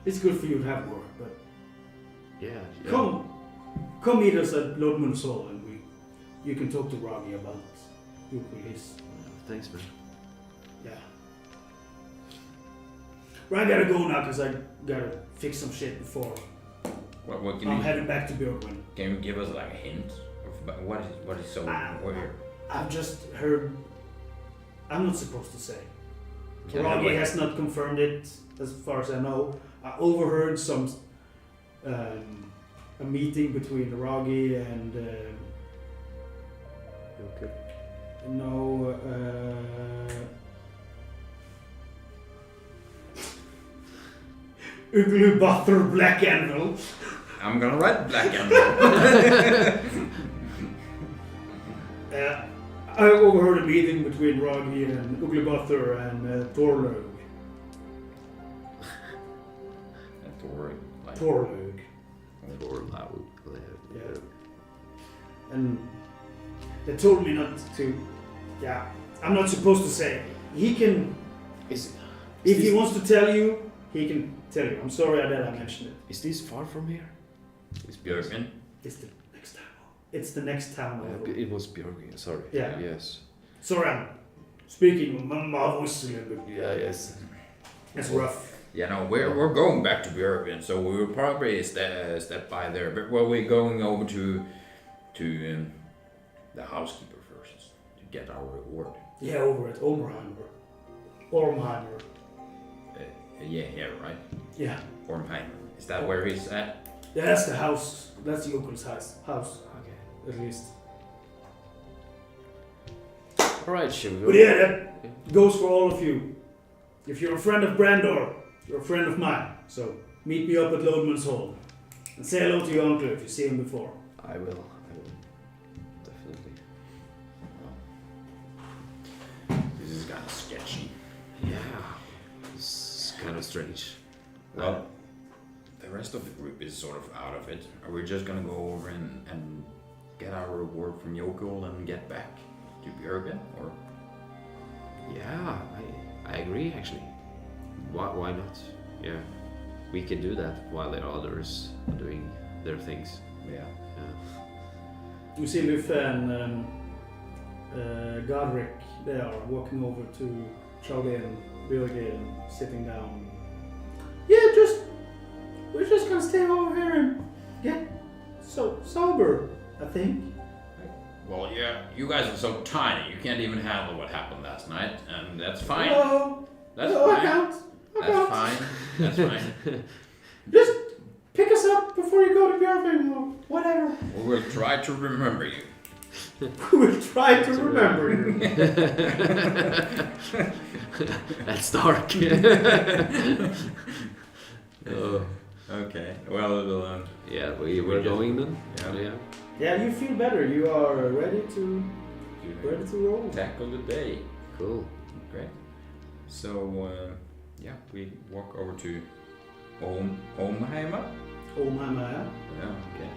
It's good for you to have work, but Yeah. come meet us at Lodmund's Hall, and you can talk to Roggy about his. Thanks, man. Yeah. Well, I gotta go now because I gotta fix some shit before What can I'm you heading back to Björkvin. can you give us like a hint of what is so weird? I've just heard. I'm not supposed to say. Can I have, Roggy like- has not confirmed it, as far as I know. I overheard some a meeting between Roggy and Okay. Uglubather Black Anvil. I'm gonna write black and I overheard a meeting between Roggy and Uglubather and Thorlug. like Thorlug. Or loud. Yeah. And they told me not to. Yeah, I'm not supposed to say. He can. Is If he wants to tell you, he can tell you. I'm sorry that I mentioned it. this far from here? It's Björkman. It's the next town. It's the next town over. It was Björk. Sorry. Yeah. Yes. Sorry, I'm speaking. My voice is a little bit. Yeah. Yes. It's rough. Yeah, no, we're going back to Björkvin, so we will probably step by there. But we're going over to the housekeeper first to get our reward. Yeah, over at Ormheimer. Ormheimer. Yeah, right. Yeah. Ormheimer. Is that where he's at? Yeah, that's the house. That's the uncle's house. Okay. At least. Alright, shall we go? But yeah, that goes for all of you. If you're a friend of Brandor, you're a friend of mine. So meet me up at Lodeman's Hall. And say hello to your uncle if you see him before. I will. Definitely. This is kind of sketchy. Yeah. It's kind of strange. Well, the rest of the group is sort of out of it. Are we just gonna go over and get our reward from Yokul and get back to Björkvin, or? Yeah, I agree actually. Why not? Yeah. We can do that while the others are doing their things. Yeah. You see Luff and Godric, they are walking over to Charlie and Björge and sitting down. Yeah, we're just gonna stay over here and get sober, I think. Well, yeah, you guys are so tiny, you can't even handle what happened last night, and that's fine. No, That's no, I fine. can't. That's fine. That's fine. Just pick us up before you go to Björkvin or whatever. We will try to remember you. We'll try to remember you. That's dark. Oh. Okay. Well, Yeah, we're going then. Yeah. Yeah, you feel better. You are ready to roll. tackle the day. Cool. Great. So, yeah, we walk over to Omheimer. Ormheimer. Yeah, okay.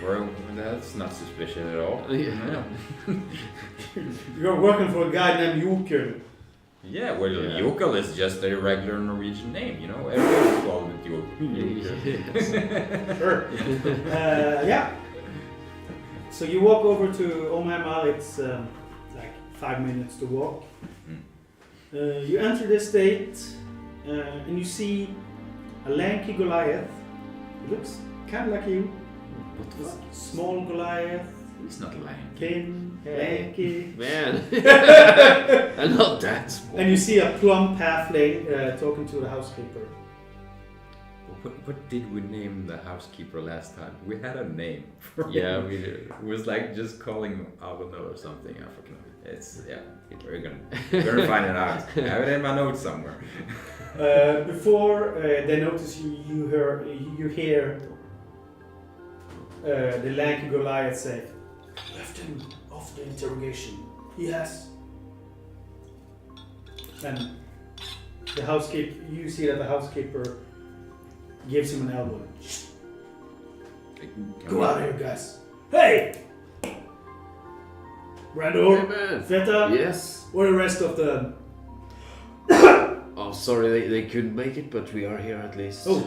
Well, that's not suspicious at all. Yeah. You're working for a guy named Jokel. Yeah, well, Yeah. Jokel is just a regular Norwegian name, you know? Everyone's called it Jokel. Yes. Sure. Yeah. So you walk over to Ormheimer. It's like 5 minutes to walk. You enter the estate and you see a lanky Goliath. It looks kind of like you. What the fuck? Small Goliath, It's not lying. thin, Hey. lanky. Man. I'm not that small. And you see a plump halfling talking to the housekeeper. What did we name the housekeeper last time? We had a name. Yeah, we do. It was like just calling him Algonel or something. I forget. It's we're gonna find it out. I have it in my notes somewhere. Before they notice you hear the lanky Goliath say, "Left him off the interrogation. He has." And you see that the housekeeper gives him an elbow. Go out of here, guys. Hey! Brandor, Hey, man. Feta, Yes. where are the rest of the... Oh, sorry, they couldn't make it, but we are here at least. Oh,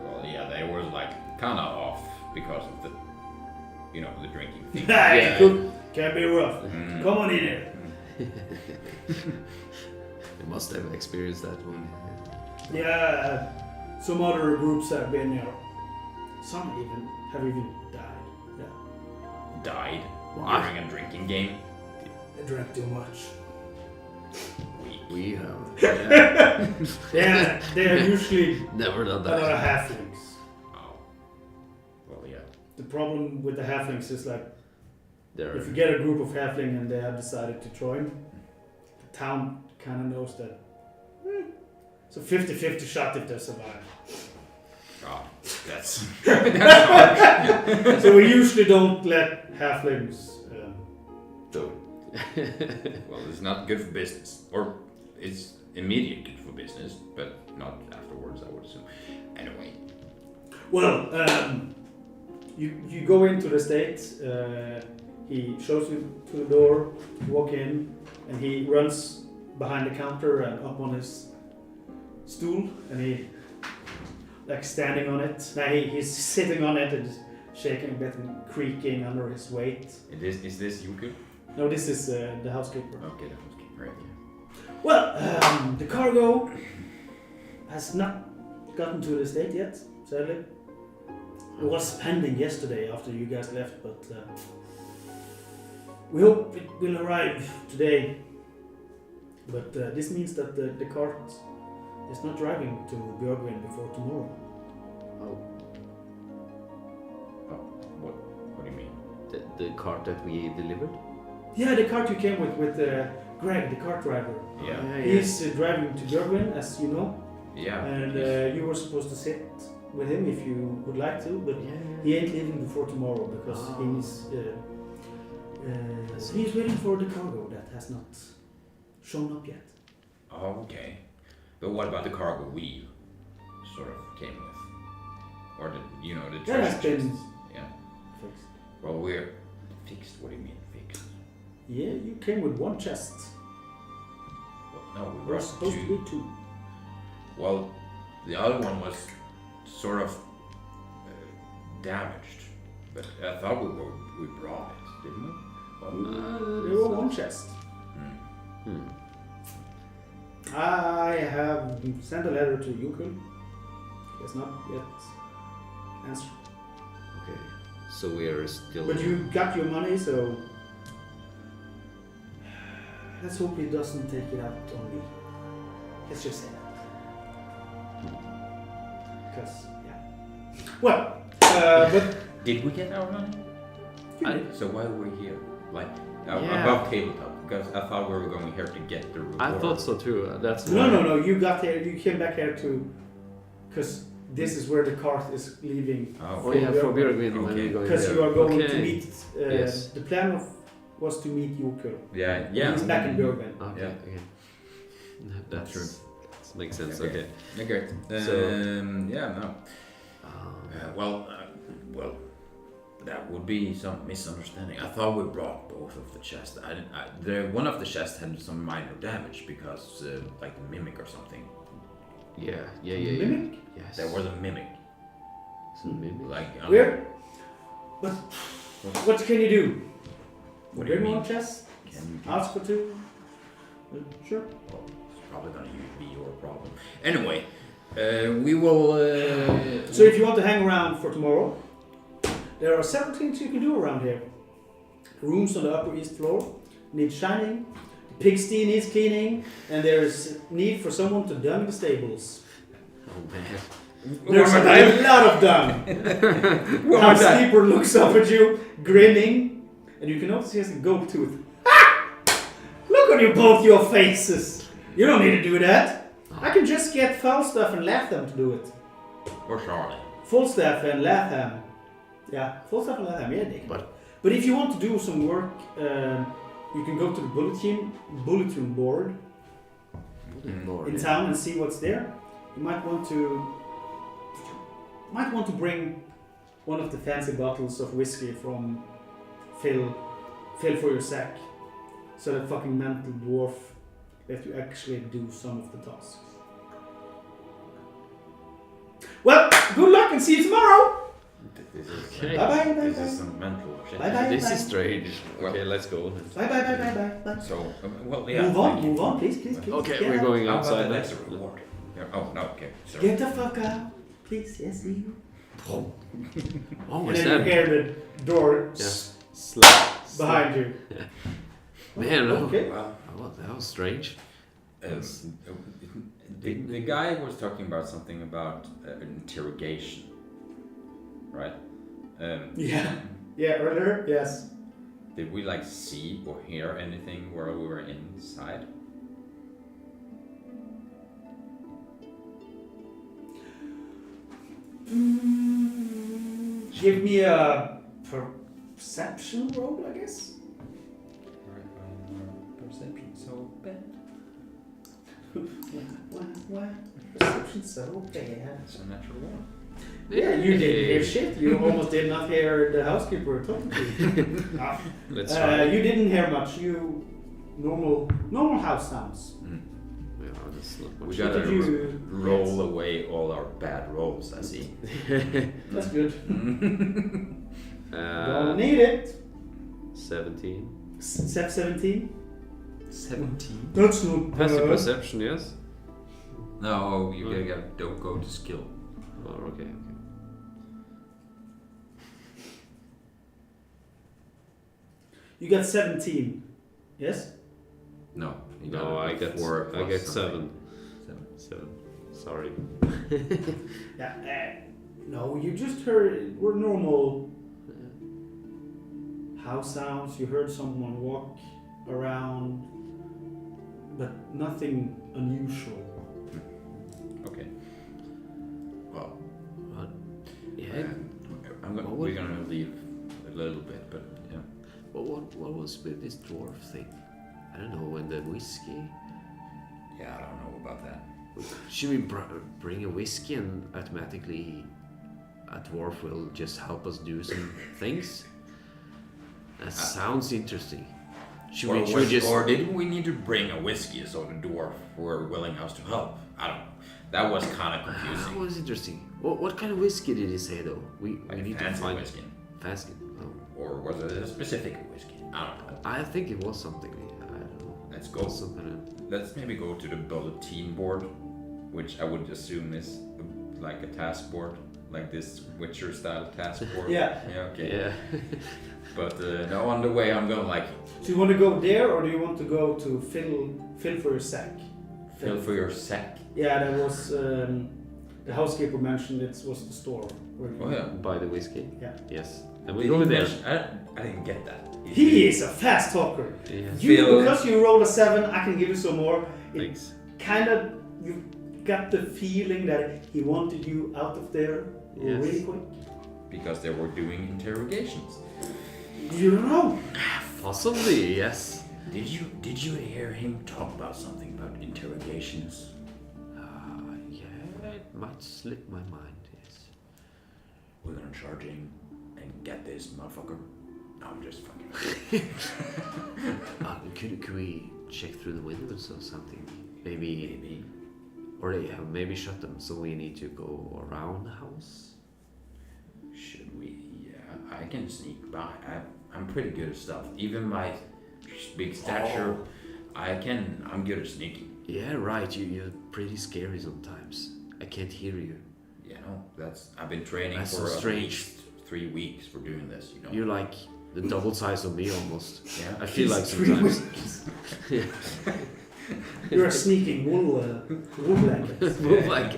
Well, yeah, they were like kind of off because of the, the drinking thing. hey, Yeah. can't be rough. Mm. Come on in here. They must have experienced that one. Yeah, some other groups have been here. Some have even died. Yeah, Died What? during a drinking game. they drank too much. Weak. We have. Yeah. Yeah, they are usually Never done a lot of that. halflings. Oh. Well, yeah. The problem with the halflings is like, They're. if you get a group of halfling and they have decided to join, the town kind of knows that. It's a 50-50 shot if they survive. Oh, that's hard. So we usually don't let halflings. So, well, it's not good for business, or it's immediate good for business, but not afterwards, I would assume. Anyway, Well, you go into the estate. He shows you to the door. You walk in, and he runs behind the counter and up on his stool, and he like standing on it. Now he's sitting on it and just shaking a bit and creaking under his weight. is this Yuku? No, this is the housekeeper. Okay, that was right. Well, the cargo has not gotten to the state yet, sadly. It was pending yesterday after you guys left, but we hope it will arrive today. But this means that the cart is not driving to Björgvin before tomorrow. Oh, What do you mean? the cart that we delivered? Yeah, the cart you came with Greg, the cart driver. Yeah. He's driving to Björgvin, as you know, Yeah. and you were supposed to sit with him if you would like to, but Yeah. he ain't leaving before tomorrow because he's waiting for the cargo that has not shown up yet. Oh, okay. But what about the cargo we sort of came with? Or the That treasure has been chests? Yeah. fixed. Well, we're fixed. What do you mean fixed? Yeah, you came with one chest. Well, no, we There were was supposed to be two. Well, the other one was sort of damaged, but I thought we brought it, didn't we? Well, There were one chest. I have sent a letter to Yukul. He has not yet answered. Okay. So we are still. But you got your money, so let's hope he doesn't take it out on me. Let's just say that. Because, yeah. Well, but did we get our money? you So why were we here? Like Yeah. above tabletop? Because I thought we were going here to get the reward. I thought so too. That's No, why- no. You got here. You came back here to, because this is where the cart is leaving. Oh, Oh yeah, for Björgvin when Okay. we go Because there. you are going to Okay. meet. Yes. The plan was to meet Yukul. yeah. He's back in Björgvin. Okay. Yeah. Okay. That's True. That makes sense. Okay. Okay. Okay. So- yeah, no. Well, that would be some misunderstanding. I thought we brought both of the chests. One of the chests had some minor damage because, like a mimic or something. Yeah. Mimic? Yes. There was a mimic. It's a mimic. Like Weird. But what can you do? What do you Bring mean? one chest? Can you Ask for two? Sure. Well, it's probably gonna be your problem. Anyway, we will. So if you want to hang around for tomorrow, there are several things you can do around here. Rooms on the upper east floor need shining, the pigsty needs cleaning, and there is need for someone to dung the stables. Oh man. There's a lot of dung. Housekeeper looks up at you, grinning, and you can notice he has a goat tooth. Look on you both your faces. You don't need to do that. I can just get Falstaff and Latham to do it. Or Charlie. Falstaff and Latham. Yeah, Falstaff and Latham, yeah, they can. But if you want to do some work, you can go to the bulletin board in town and see what's there. You might want to bring one of the fancy bottles of whiskey from Phil for your sack, so that fucking mental dwarf let you actually do some of the tasks. Well, good luck and see you tomorrow. This is Okay. Bye. This is some mental shit. Bye. This is strange. Well- Okay, let's go. Bye. So, well, yeah. Move on, please. Okay, Get we're out. going How about outside. the next reward? Yeah. Oh no. Okay. Sorry. Get the fuck out, please. Yes, see you. Oh, And what's then you that? hear the door Slap. behind you. Man, Okay. Well, that was strange. the guy was talking about something about interrogation, right? Yeah, earlier, yes. Did we like see or hear anything while we were inside? Give me a perception roll, I guess. Perception so bad. What? Perception so bad. It's a natural one. Yeah, you didn't hear shit. You almost did not hear the housekeeper talking to you. Let's try. You didn't hear much. You normal house sounds. Yeah, that's not We much. gotta did you roll get? away all our bad rolls, I see. That's good. Don't Uh, need it. 17. Step 17. 17. That's not Passive bad. perception, yes. No, you don't go to skill. Oh, okay. You got 17. Yes? No. You No, I get 4 I plus get something. 7. Sorry. Yeah. No, you just heard were normal house sounds. You heard someone walk around, but nothing unusual. Okay. Well, Yeah. we're gonna leave a little bit, but yeah. What was with this dwarf thing? I don't know. And the whiskey. Yeah, I don't know about that. Should we bring a whiskey and automatically a dwarf will just help us do some things? That sounds interesting. Should we just? Or did we need to bring a whiskey so the dwarf were willing us to help? I don't know. That was kind of confusing. That was interesting. What kind of whiskey did he say though? We need to fancy find whiskey. Fancy. Oh. Or was it a specific whiskey? I don't know. I think it was something. I don't know. Let's go. Some kind of. Let's maybe go to the bulletin board, which I would assume is like a task board, like this Witcher style task board. Yeah. Yeah. Okay. Yeah. But no, on the way I'm going like Do you want to go there, or do you want to go to fill for your sack? fill for your sack. Yeah, that was the housekeeper mentioned it was the store. Oh yeah. Buy the whiskey. Yeah. Yes. And we Did go he there. mention- I didn't get that. He is a fast talker. Yeah. You, because you rolled a 7, I can give you some more. It Thanks. kind of, you got the feeling that he wanted you out of there Yes. really quick. Because they were doing interrogations. You don't know. Possibly, yes. Did you hear him talk about something about interrogations? Yeah, it might slip my mind. Yes. We're gonna charge him and get this motherfucker. No, I'm just fucking. Could we check through the windows or something? Maybe. Or they have maybe shut them, so we need to go around the house. Should we? Yeah, I can sneak by. I'm pretty good at stuff. Even my big stature, I'm good at sneaking. Yeah, right. You're pretty scary sometimes. I can't hear you. You know, I've been training That's for so at strange. least 3 weeks for doing this. You know. You're like the double size of me almost. Yeah. I feel like He's 3 sometimes. weeks. You're a sneaking wool blanket. Move like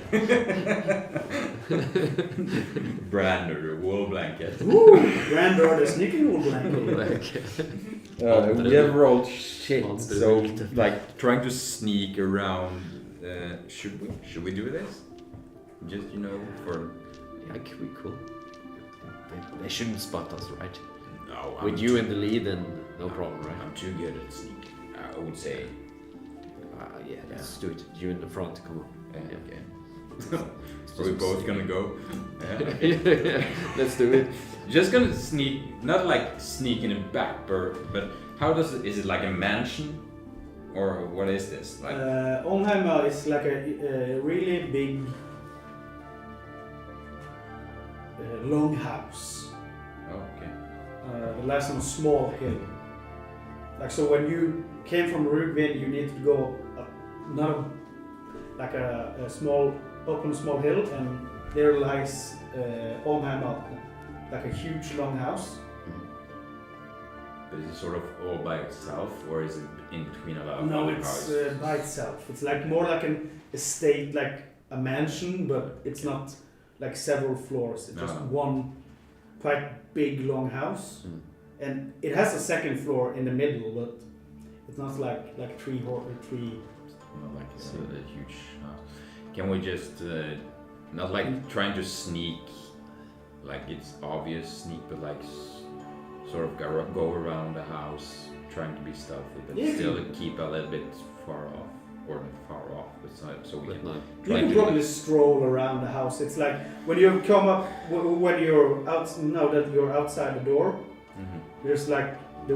Brander, wool blanket. Woo! Brander, the sneaking wool blanket. We have rolled shit, Monster so victim. like trying to sneak around. Should we do this? Just for Yeah, could be cool. They shouldn't spot us, right? no. With you in the lead, then no problem, right? I'm too good at sneaking. I would say. Yeah, let's do it. You in the front, come on. Yeah, okay. Are we both gonna go? Yeah. Yeah. Let's do it. Just gonna sneak, not like sneak in the back, but how does it? Is it like a mansion, or what is this? Like Onheimer is like a really big, long house. oh, okay. It lies on a small hill. Like so, when you came from Rugvin, you need to go a small hill, and there lies Onheimer, like a huge long house. But is it sort of all by itself, or is it in between a lot of No, other it's houses? by itself. It's like more like an estate, like a mansion, but it's not like several floors. It's just No. one quite big long house, and it has a second floor in the middle, but it's not like three. Not like a huge house. Can we just not like trying to sneak, like it's obvious sneak, but like sort of go around the house, trying to be stealthy, but Yeah. still keep a little bit far off, or not far off, but so we But can. not. You Like can probably stroll around the house. It's like when you come up, when you're out. Now that you're outside the door, Mhm. there's like the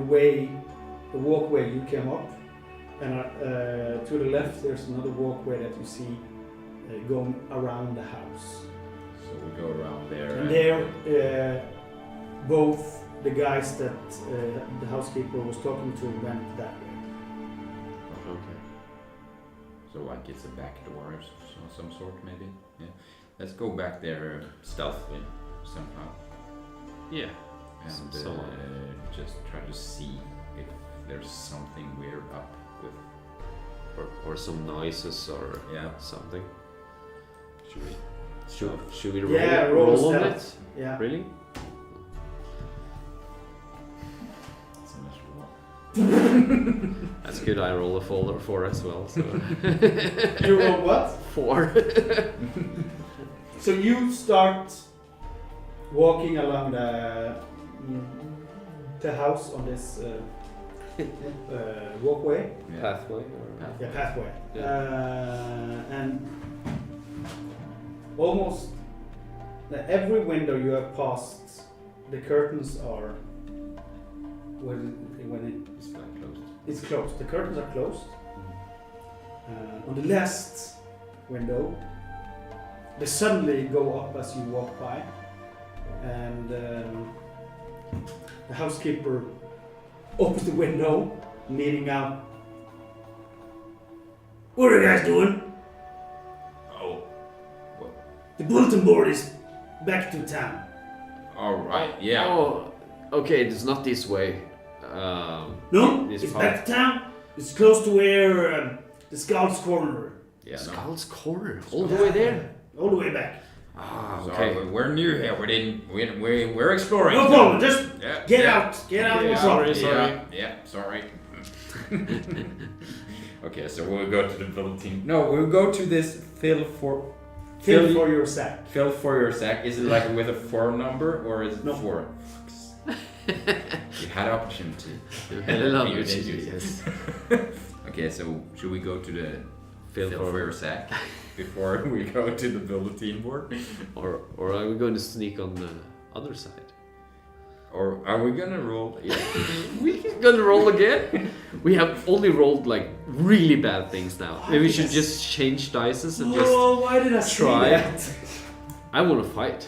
walkway you came up, and to the left there's another walkway that you see going around the house. So we go around there. And there, both the guys that the housekeeper was talking to went that way. Okay. So So like it's a back door of some sort, maybe. Yeah. Let's go back there stealthily somehow. Yeah. And So- just try to see if there's something weird up with. Or some noises or Yeah. something. Should we roll, Yeah, roll on stealth. it? Yeah. Really? So much roll. That's good. I roll a folder 4 as well. So You roll what? 4. So you start walking along the house on this walkway. Yeah. Pathway. Or... Yeah, pathway. Yeah. And almost every window you have passed, the curtains are when It's like closed. it's closed. The curtains are closed. On the last window, they suddenly go up as you walk by, and the housekeeper opens the window, leaning out. What are you guys doing? Oh. What? The bulletin board is back to town. All right. Yeah. Oh, okay. It's not this way. No, This it's part. back to town. It's close to where the Scouts Corner. Yeah. No. Skull's Corner. All the way there. All the way back. Ah, Sorry, okay. we're new here. We're exploring. No problem. Just Yeah. get yeah. out. Get out of the Yeah, property. sorry. Yeah. Sorry. Okay, so we'll go to the bulletin. No, we'll go to this fill for your sack. fill for your sack. Is it like with a 4 number or is it No. 4? You had opportunity. You had an You opportunity, didn't use it. yes. Okay, so should we go to the Fill fill for- for your sack before we go to the bulletin board? Or are we going to sneak on the other side? Or are we gonna roll? Yeah. We're gonna roll again? We have only rolled like really bad things now. Maybe we should just change dices and just. Oh, why did I say try. that? I want to fight.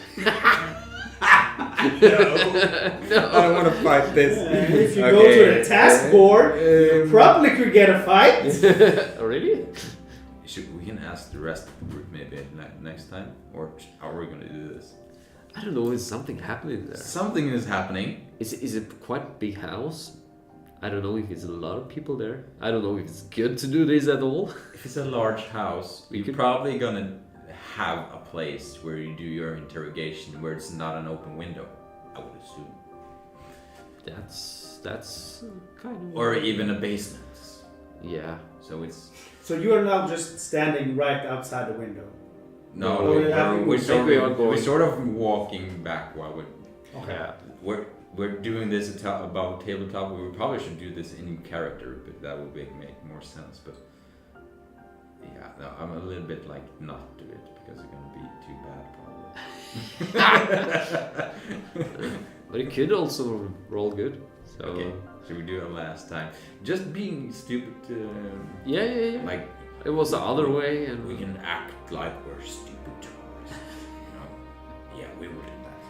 I want to fight this. If you go to the task board, you probably could get a fight. Really? We can ask the rest of the group maybe next time, or how are we gonna do this? I don't know. Is something happening there? Something is happening. Is it quite a big house? I don't know if it's a lot of people there. I don't know if it's good to do this at all. If it's a large house, We you're could- probably gonna have a place where you do your interrogation where it's not an open window, I would assume. That's kind of. Or even a basement. Yeah. So it's So you are now just standing right outside the window. no, Oh, yeah, we're I sort think we are of going- we're sort of walking back while Okay. Yeah. we're doing this above tabletop. We probably should do this in character, but that would make more sense. But yeah, no, I'm a little bit like not do it because it's gonna be too bad probably. But it could also roll good. So. Okay, should we do it last time? Just being stupid, Yeah. like It was the other way, and we can act like we're stupid tourists. You know? Yeah, we would do that.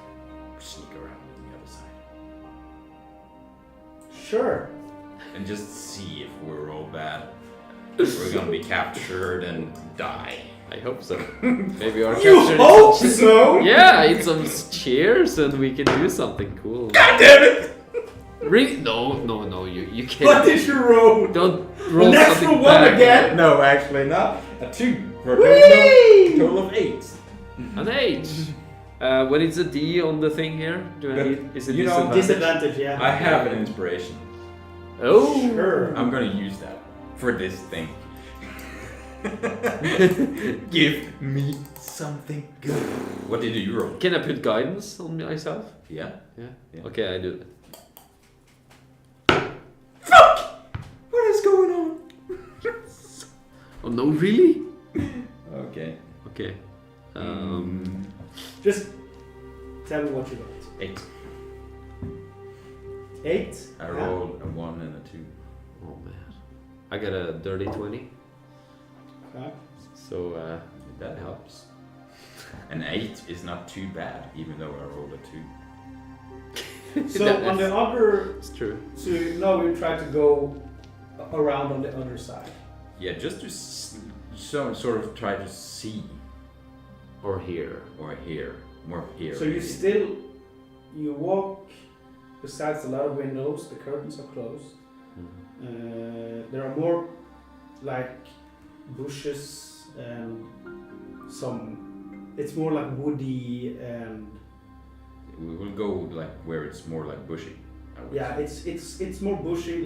Sneak around on the other side Sure. and just see if we're all bad. We're gonna be captured and die. I hope so. Maybe our You capture. hope so. Yeah, eat some cheers and we can do something cool. God damn it! Ring? No, you What can't. did you roll? Don't roll Natural something one bad. again? No, actually not. A 2 for a Whee! total of 8. An 8. When it's a D on the thing here, do I But, need? Is it you know, disadvantage? Disadvantage, yeah. I have an inspiration. Oh. Sure. I'm gonna use that for this thing. Give me something good. What did you roll? Can I put guidance on myself? Yeah. Yeah. Okay, I do that. What is going on? Oh no, really? Okay. Okay. Just tell me what you got. 8. 8? I rolled a 1 and a 2. Oh man, I got a dirty 20. Okay. So That helps. An 8 is not too bad, even though I rolled a 2. So on the other, it's true. so now we try to go around on the other side. Yeah, just to sort of try to see Or here. or hear. More here. So you walk besides a lot of windows, the curtains are closed. There are more like bushes and it's more like woody and We will go like where it's more like bushy. I would yeah, say. it's more bushy,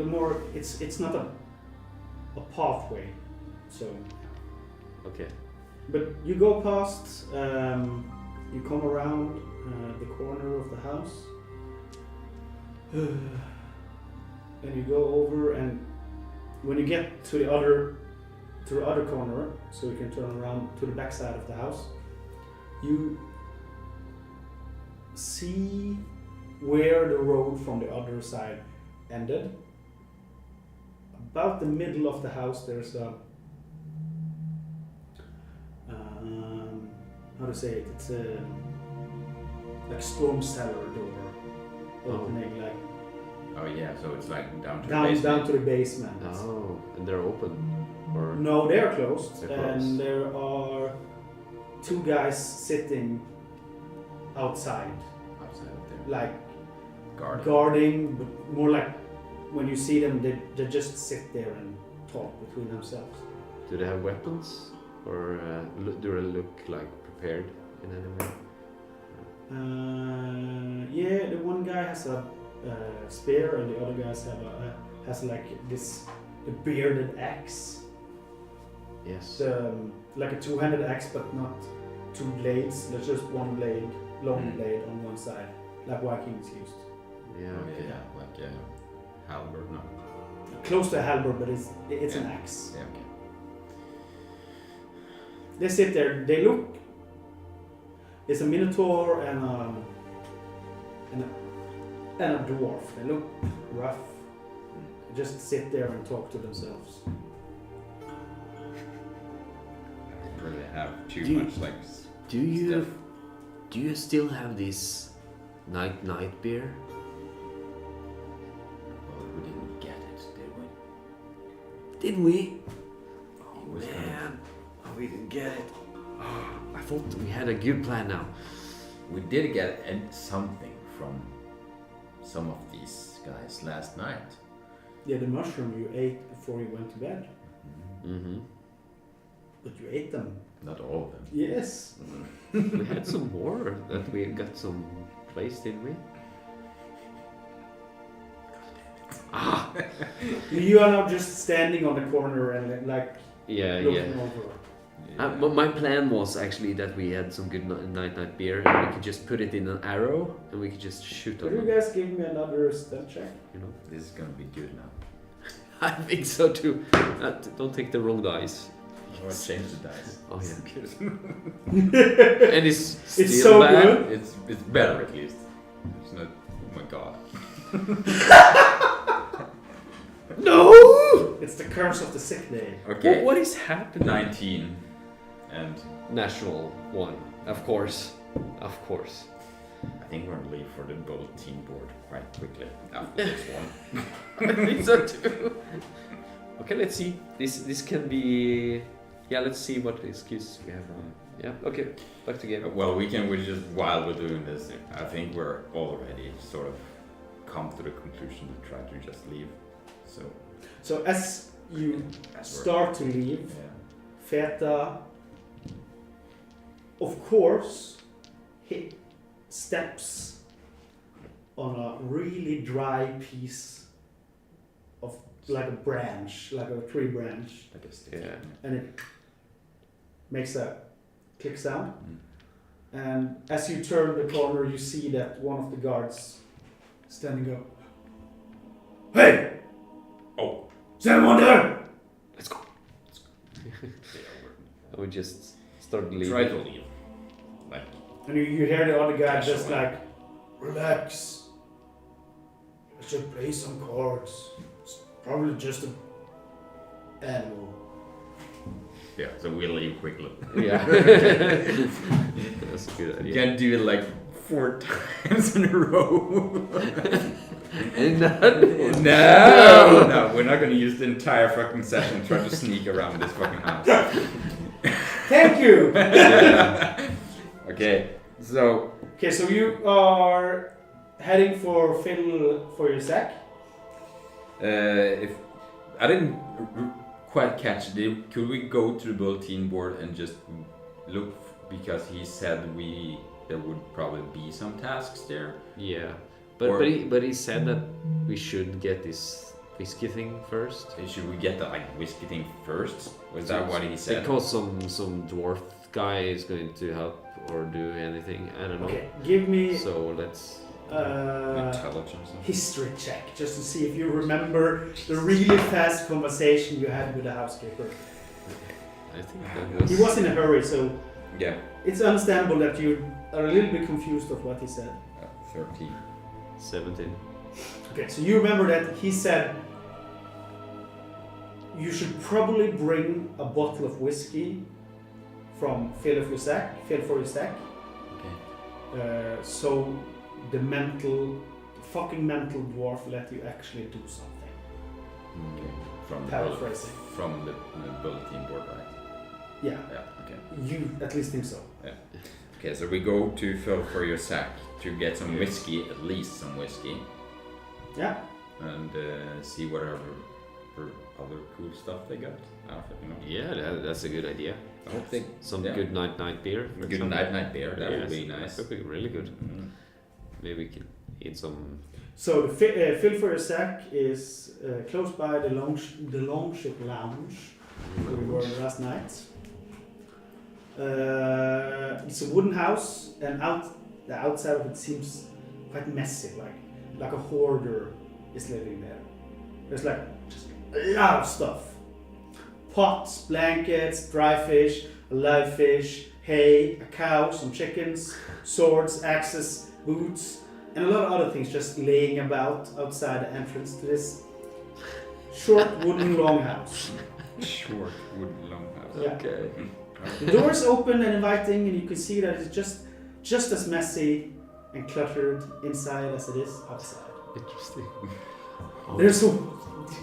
it's not a pathway. So Okay. but you go past, you come around the corner of the house, and you go over, and when you get to the other corner, so you can turn around to the back side of the house, you see where the road from the other side ended. About the middle of the house, there's a how to say it? It's a like storm cellar door opening, like Oh yeah, so it's like down to the down basement. to the basement. Oh, and they're open. Or No, they're closed, They're closed. and there are two guys sitting outside, Outside of there. like Garden. guarding, but more like when you see them, they just sit there and talk between themselves. do they have weapons? Or do they look like prepared in any way? Yeah, the one guy has a spear, and the other guys has like the bearded axe. Yes. Like a two-handed axe, but not two blades. There's just one blade, long blade on one side, like Vikings used. Yeah. Oh, Okay. yeah, like halberd, no. Close to a halberd, but it's an axe. Yeah, okay. They sit there. They look. It's a minotaur and a dwarf. They look rough. They just sit there and talk to themselves. Don't really have too Do you- much like Do you still have this night beer? Well, we didn't get it, did we? Didn't we? Oh, was Man, we didn't get it. I thought we had a good plan now. We did get something from some of these guys last night. Yeah, the mushroom you ate before you went to bed, Mm-hmm. but you ate them. Not all of them. Yes. We had some more that we got some place, didn't we? You are now just standing on the corner and like Yeah, looking over. But my plan was actually that we had some good night beer and we could just put it in an arrow and we could just shoot Could on you them. guys give me another stealth check? You know? This is gonna be good now. I think so too. Don't take the wrong dice. Or change the dice. Oh yeah. And it's still It's so bad. good. It's better at least. It's not. Oh my god. No! It's the curse of the sick day. Okay. What is happening? 19 and National one, of course. Of course. I think we're gonna leave for the gold team board quite quickly after this one. I think so too. Okay, let's see. This can be. Yeah, let's see what excuse we have. Yeah. Okay. Back to game. Well, we just while we're doing this, I think we're already sort of come to the conclusion to try to just leave. So as you as start to leave, yeah. Feta, of course, he steps on a really dry piece of like a branch, like a tree branch, Like a stick. Yeah. and it makes a click sound. Mm. And as you turn the corner, you see that one of the guards standing up. Hey! Oh. Is anyone there? Let's go. I would just start leaving. Try to leave. Like And you hear the other guy just Casual. like, relax. I should play some cards. It's probably just an animal. yeah. So we leave quickly. Yeah. That's a good You idea. can't do it like 4 times in a row. No. No, we're not gonna use the entire fucking session trying to sneak around this fucking house. Thank you. Okay, so Okay, so you are heading for fill for your sack. if I didn't quite catch it, could we go to the bulletin board and just look because he said there would probably be some tasks there. Yeah, Or- but he said that we should get this whiskey thing first. Should we get the whiskey thing first? Was that what he said? Because some dwarf guy is going to help or do anything. I don't know. Okay, give me So let's. Intelligence. history check just to see if you remember the really fast conversation you had with the housekeeper. I think that was. He was in a hurry, so Yeah, it's understandable that you are a little bit confused of what he said. 13. 17. Okay, so you remember that he said you should probably bring a bottle of whiskey from Phil for your sack. Okay. So the fucking mental dwarf let you actually do something. Okay. From the Paraphrasing. from the bulletin board, right? Yeah, Yeah. Okay. you at least think so. Okay. So we go to fill for your sack to get some whiskey, at least some whiskey, Yeah. and see whatever other cool stuff they got out of it. You know. Yeah, that's a good idea. I don't think Some yeah. good night beer. for Good example. night beer. That would be nice. That would be really good. Mm. Maybe we can eat some. So the fill for your sack is close by the Longship Lounge where we were last night. It's a wooden house, and the outside of it seems quite messy, like a hoarder is living there. There's like just a lot of stuff: pots, blankets, dry fish, a live fish, hay, a cow, some chickens, swords, axes, boots, and a lot of other things just laying about outside the entrance to this short wooden longhouse. Short wooden long house. Yeah. Okay. The door is open and inviting, and you can see that it's just as messy and cluttered inside as it is outside. Interesting.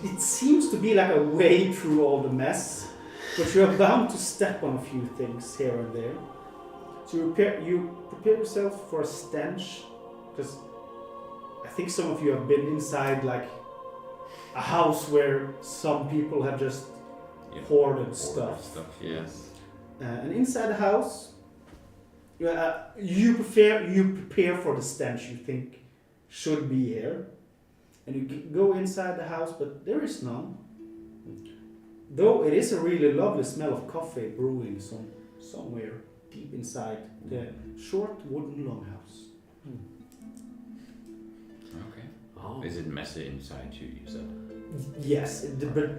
It seems to be like a way through all the mess, but you're bound to step on a few things here and there. So you prepare yourself for a stench, because I think some of you have been inside like a house where some people have just hoarded stuff. Yes. And inside the house, you prepare for the stench you think should be here, and you go inside the house, but there is none. Though it is a really lovely smell of coffee brewing somewhere deep inside the short wooden longhouse. Okay. Oh. Is it messy inside too? You said. Yes, but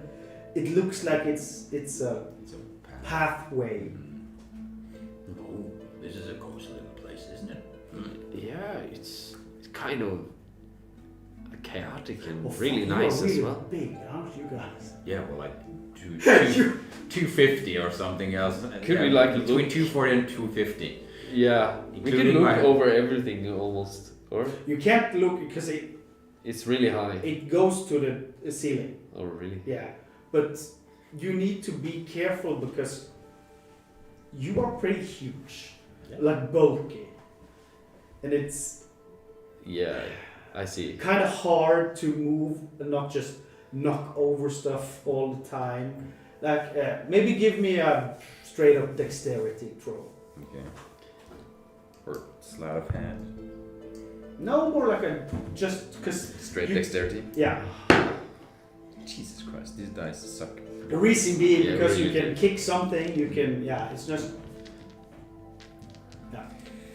it looks like it's a It's a path. pathway. Oh, this is a cozy little place, isn't it? Yeah, it's kind of chaotic and Oh, fuck, really you nice are as really well. big, aren't you guys? Yeah, well, like You- 250 or something else. Could we, like, between look- 240 and 250? Yeah, we can Including look my- over everything almost, or You can't look because it's really high. it goes to the ceiling. Oh, really? Yeah, but you need to be careful because you are pretty huge, like bulky, and it's Yeah, I see. kind of hard to move and not just knock over stuff all the time. Like maybe give me a straight up dexterity throw. Okay. Or sleight of hand. No, more like a just because Straight You- dexterity. yeah. Jesus Christ, these dice suck. The reason being Yeah, because you really can kick something, you can it's just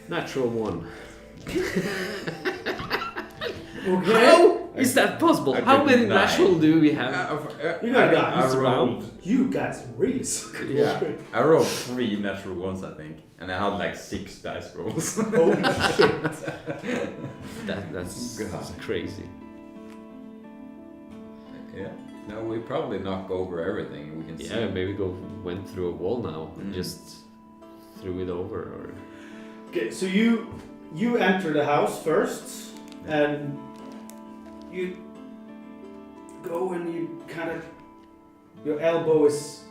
Natural one. okay. How is that possible? I How did many 9. natural do we have? You got I guys. rolled. You guys really suck. Yeah, I rolled 3 natural ones, I think, and I had like 6 dice rolls. Holy shit. That's God. crazy. Yeah. No, we probably knock over everything we can see. Yeah, maybe went through a wall now and Mm. just threw it over, or Okay, so you enter the house first, and you go and you kind of your elbow is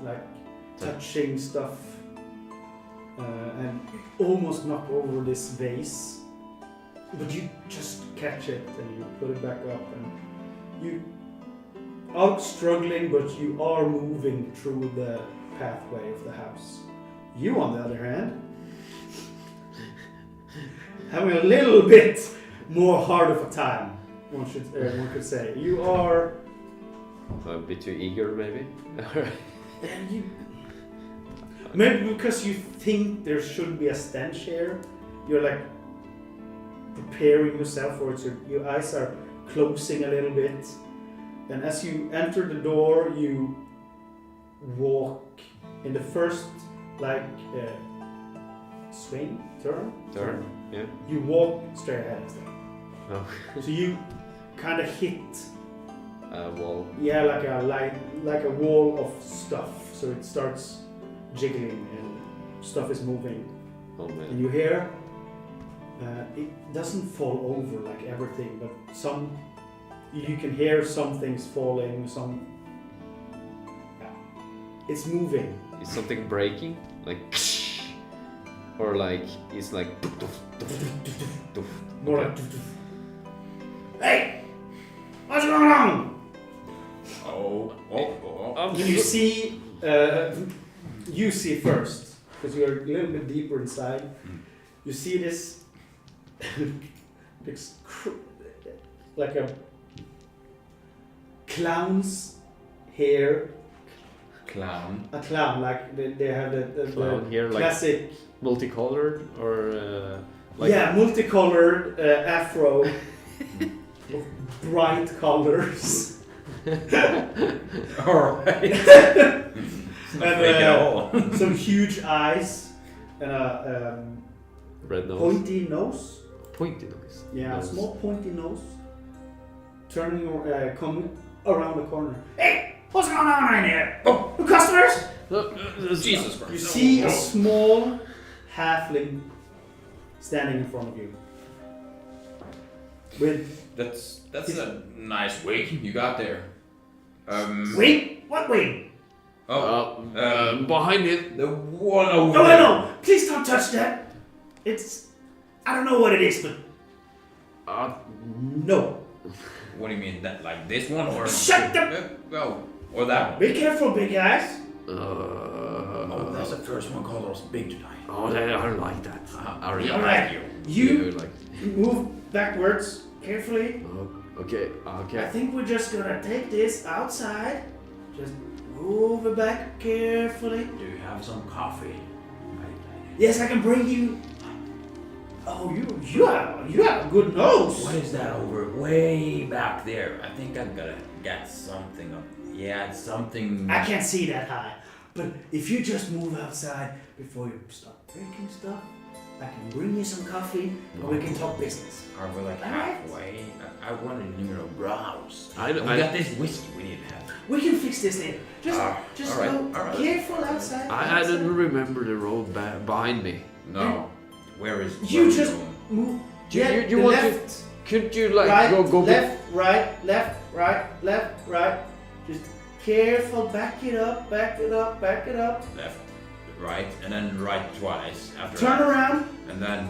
like touching stuff, and almost knock over this vase. But you just catch it and you put it back up, and you are struggling, but you are moving through the pathway of the house. You, on the other hand, having a little bit more hard of a time, one could say. You are A bit too eager, maybe. and you maybe because you think there should be a stench here, you're like preparing yourself for it. So your eyes are closing a little bit, and as you enter the door, you walk in the first turn. Yeah. You walk straight ahead instead. Oh. So you kind of hit, Well. yeah, like a wall of stuff. So it starts jiggling and stuff is moving. Oh man. And you hear, it doesn't fall over like everything, but you can hear some things falling, it's moving. Is something breaking? Like, or like it's like. More Okay. like, hey, what's going on? Oh. You see first, because you're a little bit deeper inside. You see this, like a clown's hair. Clown. A clown, like they have the Clown here, like classic. multicolored or like. Yeah, multicolored afro of bright colors. Alright. And some huge eyes and a Red nose. pointy nose. Pointy nose. Yeah, Nose. a small pointy nose. Turning, coming around the corner. Hey, what's going on right here? Oh, the customers? Jesus Christ. You see a small halfling standing in front of you. With That's a nice wig you got there. wait, what wait? Behind it. The one over No, there. no, please don't touch that. I don't know what it is, but no. What do you mean? That like this one or? Shut the- Oh, or that one. Be careful, big guys. Oh, that's the first one called us big tonight. Oh, I don't like that. I really All Alright. right, You like. move backwards carefully. Okay. I think we're just gonna take this outside. Just move it back carefully. Do you have some coffee? Yes, I can bring you. Oh, you have a good nose. What is that over way back there? I think I'm gonna get something up. Yeah, it's something. I can't see that high, but if you just move outside before you start drinking stuff, I can bring you some coffee and we can talk business. Are we like Alright. halfway? I want to, browse. I We got this whiskey we need to have. We can fix this later. Just alright, go alright. careful outside. I don't remember the road behind me. No. Where is? You where are we just going? move. You- Yeah, you the want to- left, Could you like right, go left, right, left, right, left, right. Just careful. Back it up. Back it up. Back it up. Left, right, and then right twice after. Turn that. around. And then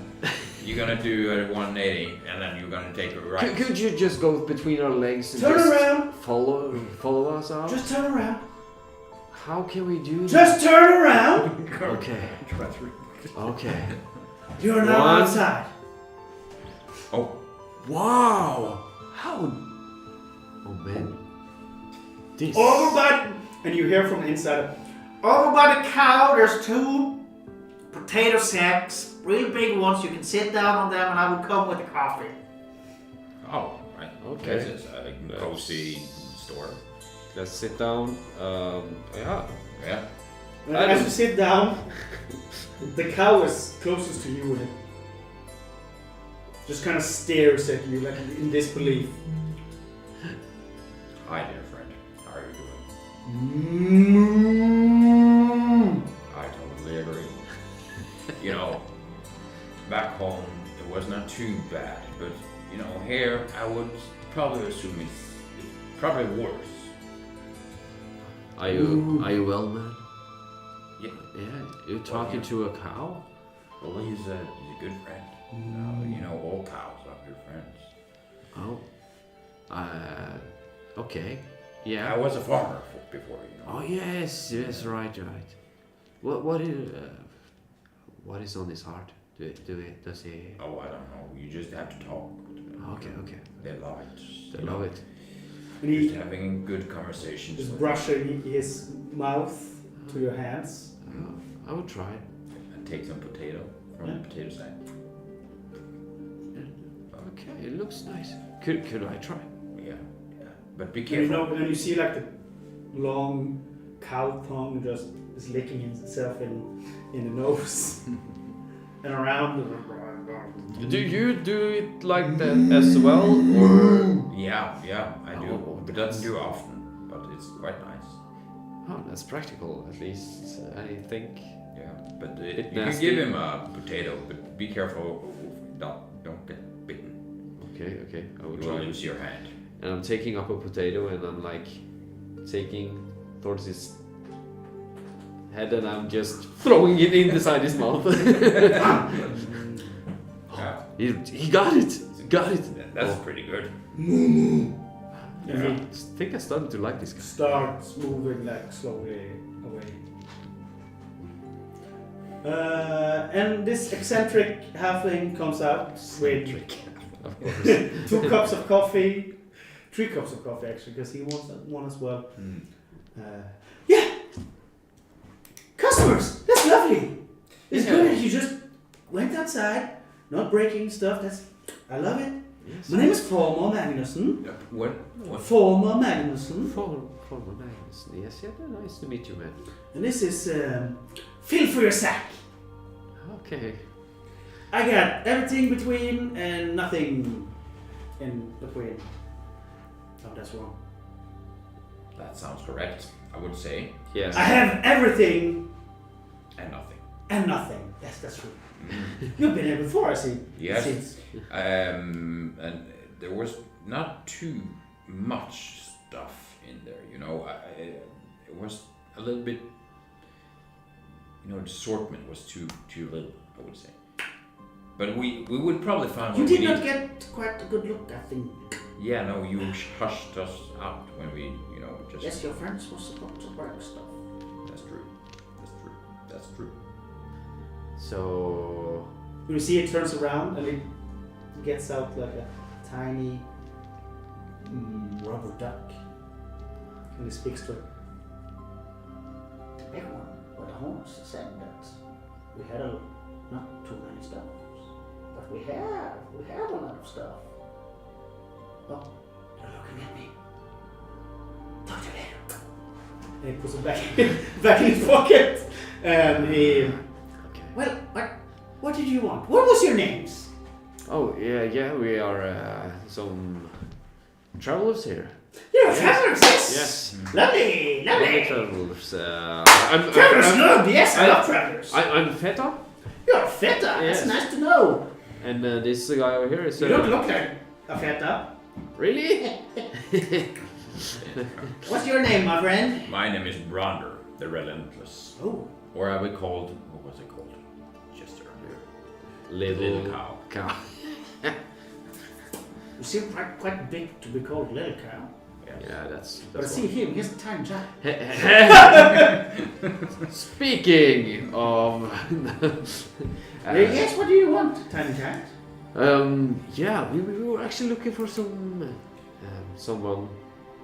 you're gonna do a 180, and then you're gonna take a right. Could you just go between our legs and Turn just around. follow us out? Just turn around. How can we do that? Just turn around. Okay. Okay. You're now One. outside. Oh, Wow. How? Oh man. This. Over by, and you hear from the inside. Over by the cow, there's 2 potato sacks, real big ones. You can sit down on them, and I will come with the coffee. oh, right. Okay. This is a cozy store. Let's sit down. Yeah. Yeah. And as you sit down, the cow is closest to you, and it just kind of stares at you like in disbelief. Hi there, friend. How are you doing? I totally agree. You know, back home it was not too bad, but you know, here I would probably assume it's probably worse. Are you well, man? Yeah. Yeah. You're talking to a cow? Well, he's a good friend. You know, all cows are good friends. Oh. Okay. Yeah. I was a farmer before, you know. Oh yes, right. What is on his heart? Does he? Oh, I don't know. You just have to talk. Okay. They love it. They love it. And he Just having good conversations. just with brushing his mouth to your hands. I would try. and take some potato from the potato sack. Okay, it looks nice. Could I try? Yeah. But be And careful. and you see like the long cow tongue just is licking itself in the nose and around. Do you do it like that as well, or? Yeah, I do. Oh, But doesn't do often. But it's quite nice. Oh, that's practical at least. I think. Yeah. But Bit you can nasty. give him a potato, but be careful. Don't get bitten. Okay, I will You will try. lose your hand. And I'm taking up a potato and I'm like taking towards his head and I'm just throwing it inside his mouth. Yeah. He got it. Got it. That's pretty good. And I he think I started to like this guy. starts moving like slowly away. And this eccentric halfling comes out with Of course. 2 cups of coffee, 3 cups of coffee actually, because he wants one as well. Yeah, customers. That's lovely. It's good that you just went outside, not breaking stuff. I love it. Yes. My name is Former Magnuson. What? Former Magnuson. Former Magnus. Yes, nice to meet you, man. And this is fill for your sack. Okay. I got everything between and nothing in between. Oh, that's wrong. That sounds correct, I would say. Yes. I have everything And nothing. and nothing. Yes, that's true. You've been here before, I see. Yes. Since. And there was not too much stuff in there, you know. It was a little bit, you know, the assortment was too little, I would say. But we would probably find You what did we not need. get quite a good look, I think. Yeah, no, you hushed us out when we, you know, just. Yes, your friends were supposed to work stuff. That's true. That's true. So. You see it turns around and it gets out like a tiny rubber duck. And he speaks to it. The big one with the horns said that we had not too many stuff. But we have a lot of stuff. Oh, they're looking at me. Talk to you later. And he puts it back in his pocket. And he, Okay. well, what did you want? What was your names? Oh yeah, we are some travelers here. You're travelers, yes? Yes. Lovely, Lovely lovely. travelers. Travelers, good, yes, I love travelers. I'm Feta, You're a feta, Yes. that's nice to know. and this guy over here is. You don't look like a feta. Really? What's your name, my friend? My name is Bronder, the Relentless. Oh, Or I would called, what was it called? Just earlier. Little cow. cow. you seem quite big to be called little cow. Yes. Yeah, that's. But I see him, he has a tiny giant. Speaking of. Yes, what do you want, tiny giant? Yeah, we were actually looking for someone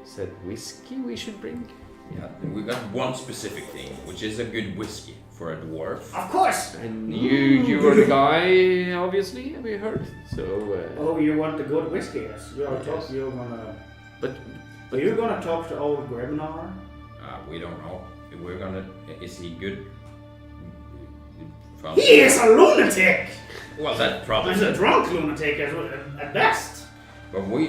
said whiskey we should bring. Yeah, and we got one specific thing, which is a good whiskey for a dwarf. Of course. And you were the guy, obviously, we heard. So. Oh, you want the good whiskey? Yes. You're gonna. But. Are you gonna talk to old Greminar? We don't know. We're gonna. Is he good? He is a lunatic. Well, that probably. He's a drunk lunatic at best. But we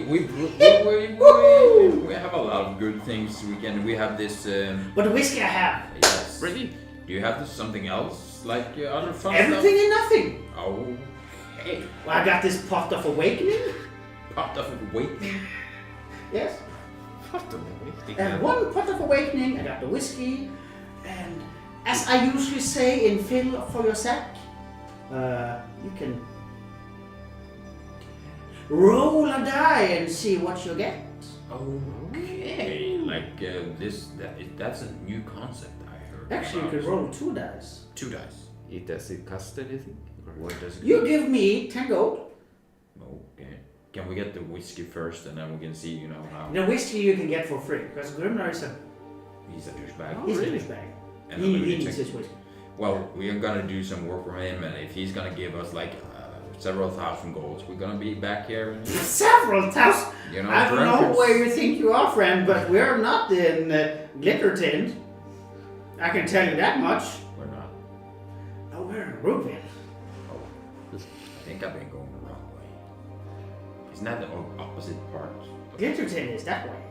have a lot of good things. We have this. But the whiskey I have. Yes. Really? Do you have something else like other fun Everything and nothing. stuff? Okay. Well, I got this pot of awakening. Pot of awakening. Yes. What the way? And 1 pot of awakening, I got the whiskey, and as I usually say in fill for your sack, you can roll a die and see what you get. Okay. Like that's a new concept I heard. Actually, you about. can roll 2 dice. 2 dice. Does it cost anything? Or What does it? You give me 10 gold. Okay. Can we get the whiskey first, and then we can see, how The whiskey you can get for free, because Grimnar is he's a douchebag. he's really? a douchebag. And He I'm gonna needs check- his whiskey. Well, we are gonna do some work for him, and if he's gonna give us like several thousand golds, we're gonna be back here. Several thousand. I don't know drunkards. where you think you are, friend, but we're not in Glittertind. I can tell you that much. We're not. No, we're in Rubin. I think I've been going the wrong way. Isn't that the opposite part? Glittertind is that way.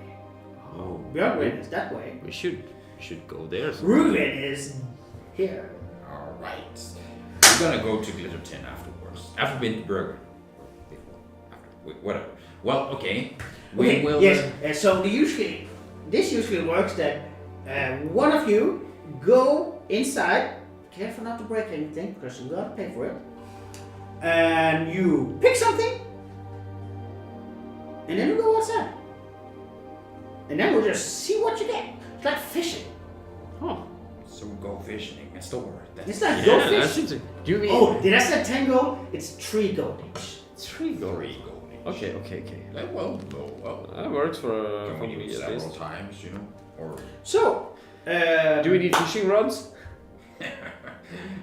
Oh. Björgvin is that way. we should go there. Rubin is here. All right. We're gonna go to Glitterton afterwards. After we've been to Burger. Before. After. Whatever. Well, okay. We Okay, will. yes. So this usually works that one of you go inside. Careful not to break anything, because you gotta pay for it. And you pick something, and then you go outside. And then we'll just see what you get. It's like fishing. Oh, So we go fishing in a store. It's like yeah, go that's fishing. interesting. Do you mean Oh, did I say 10 gold? It's 3 gold each. 3 gold? 3 gold each. Okay. Like, well. That works for Can we do me it at several least. times, Or So, Do we need fishing rods?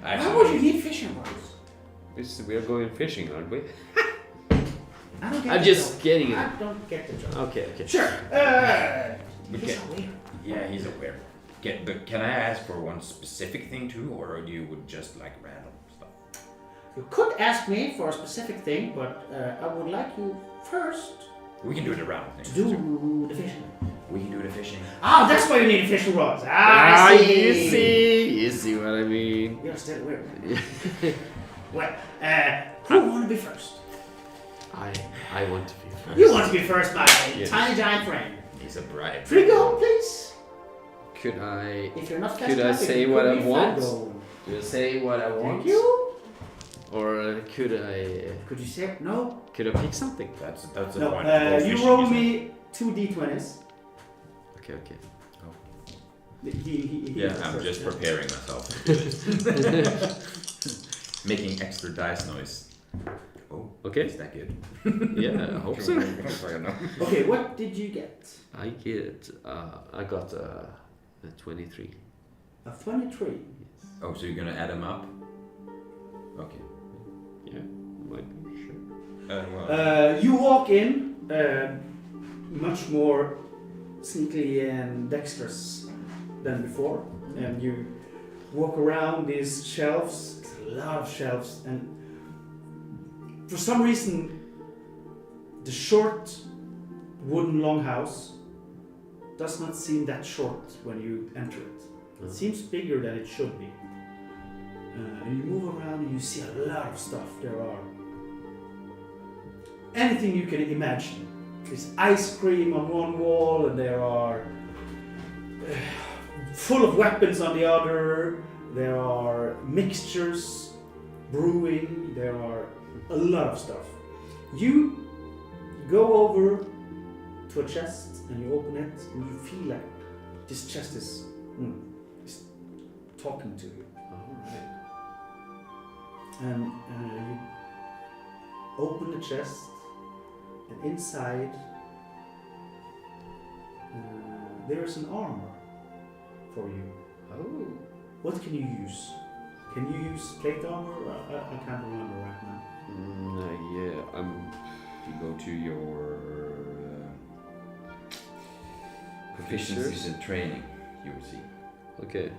why would you need fishing rods? We are going fishing, aren't we? I don't get I'm the just joke. getting it. I don't get the joke. Okay. Sure. We He's can- aware. Yeah, he's aware. But can I ask for one specific thing too, or you would just like random stuff? You could ask me for a specific thing, but I would like you first We can do the random to thing. do the fishing. We can do the fishing. Oh, that's why you need fishing rods. I see. you see what I mean. You're still weird. Well, who want to be first? I want to be first. You want to be first, my Yes. tiny giant friend. He's a bride. 3 gold, please. Could I If you're not fast Could I enough, it say could what I be 5 want? gold. say what I want? Thank you. Or could I Could you say no? pick something? That's the No. point. Go You fishing, roll isn't it? me 2 d20s. Okay. He Yeah, goes I'm first, just yeah. preparing myself to do this. Making extra dice noise. Oh, Okay. is that good? Yeah, I hope so. Okay, what did you get? I got a 23. A 23. Oh, so you're gonna add them up? Okay. Yeah, might be sure. Well, You walk in, much more sneakily and dexterous than before, and you walk around these shelves. It's a lot of shelves, and for some reason, the short wooden longhouse does not seem that short when you enter it. It seems bigger than it should be. And you move around and you see a lot of stuff. There are anything you can imagine. There's ice cream on one wall, and there are full of weapons on the other. There are mixtures brewing. There are a lot of stuff. You go over to a chest and you open it, and you feel like this chest is talking to you. Alright. And you open the chest, and inside there is an armor for you. Oh. What can you use? Can you use plate armor? I can't remember right now. Yeah, if you go to your proficiencies in training, you will see. okay.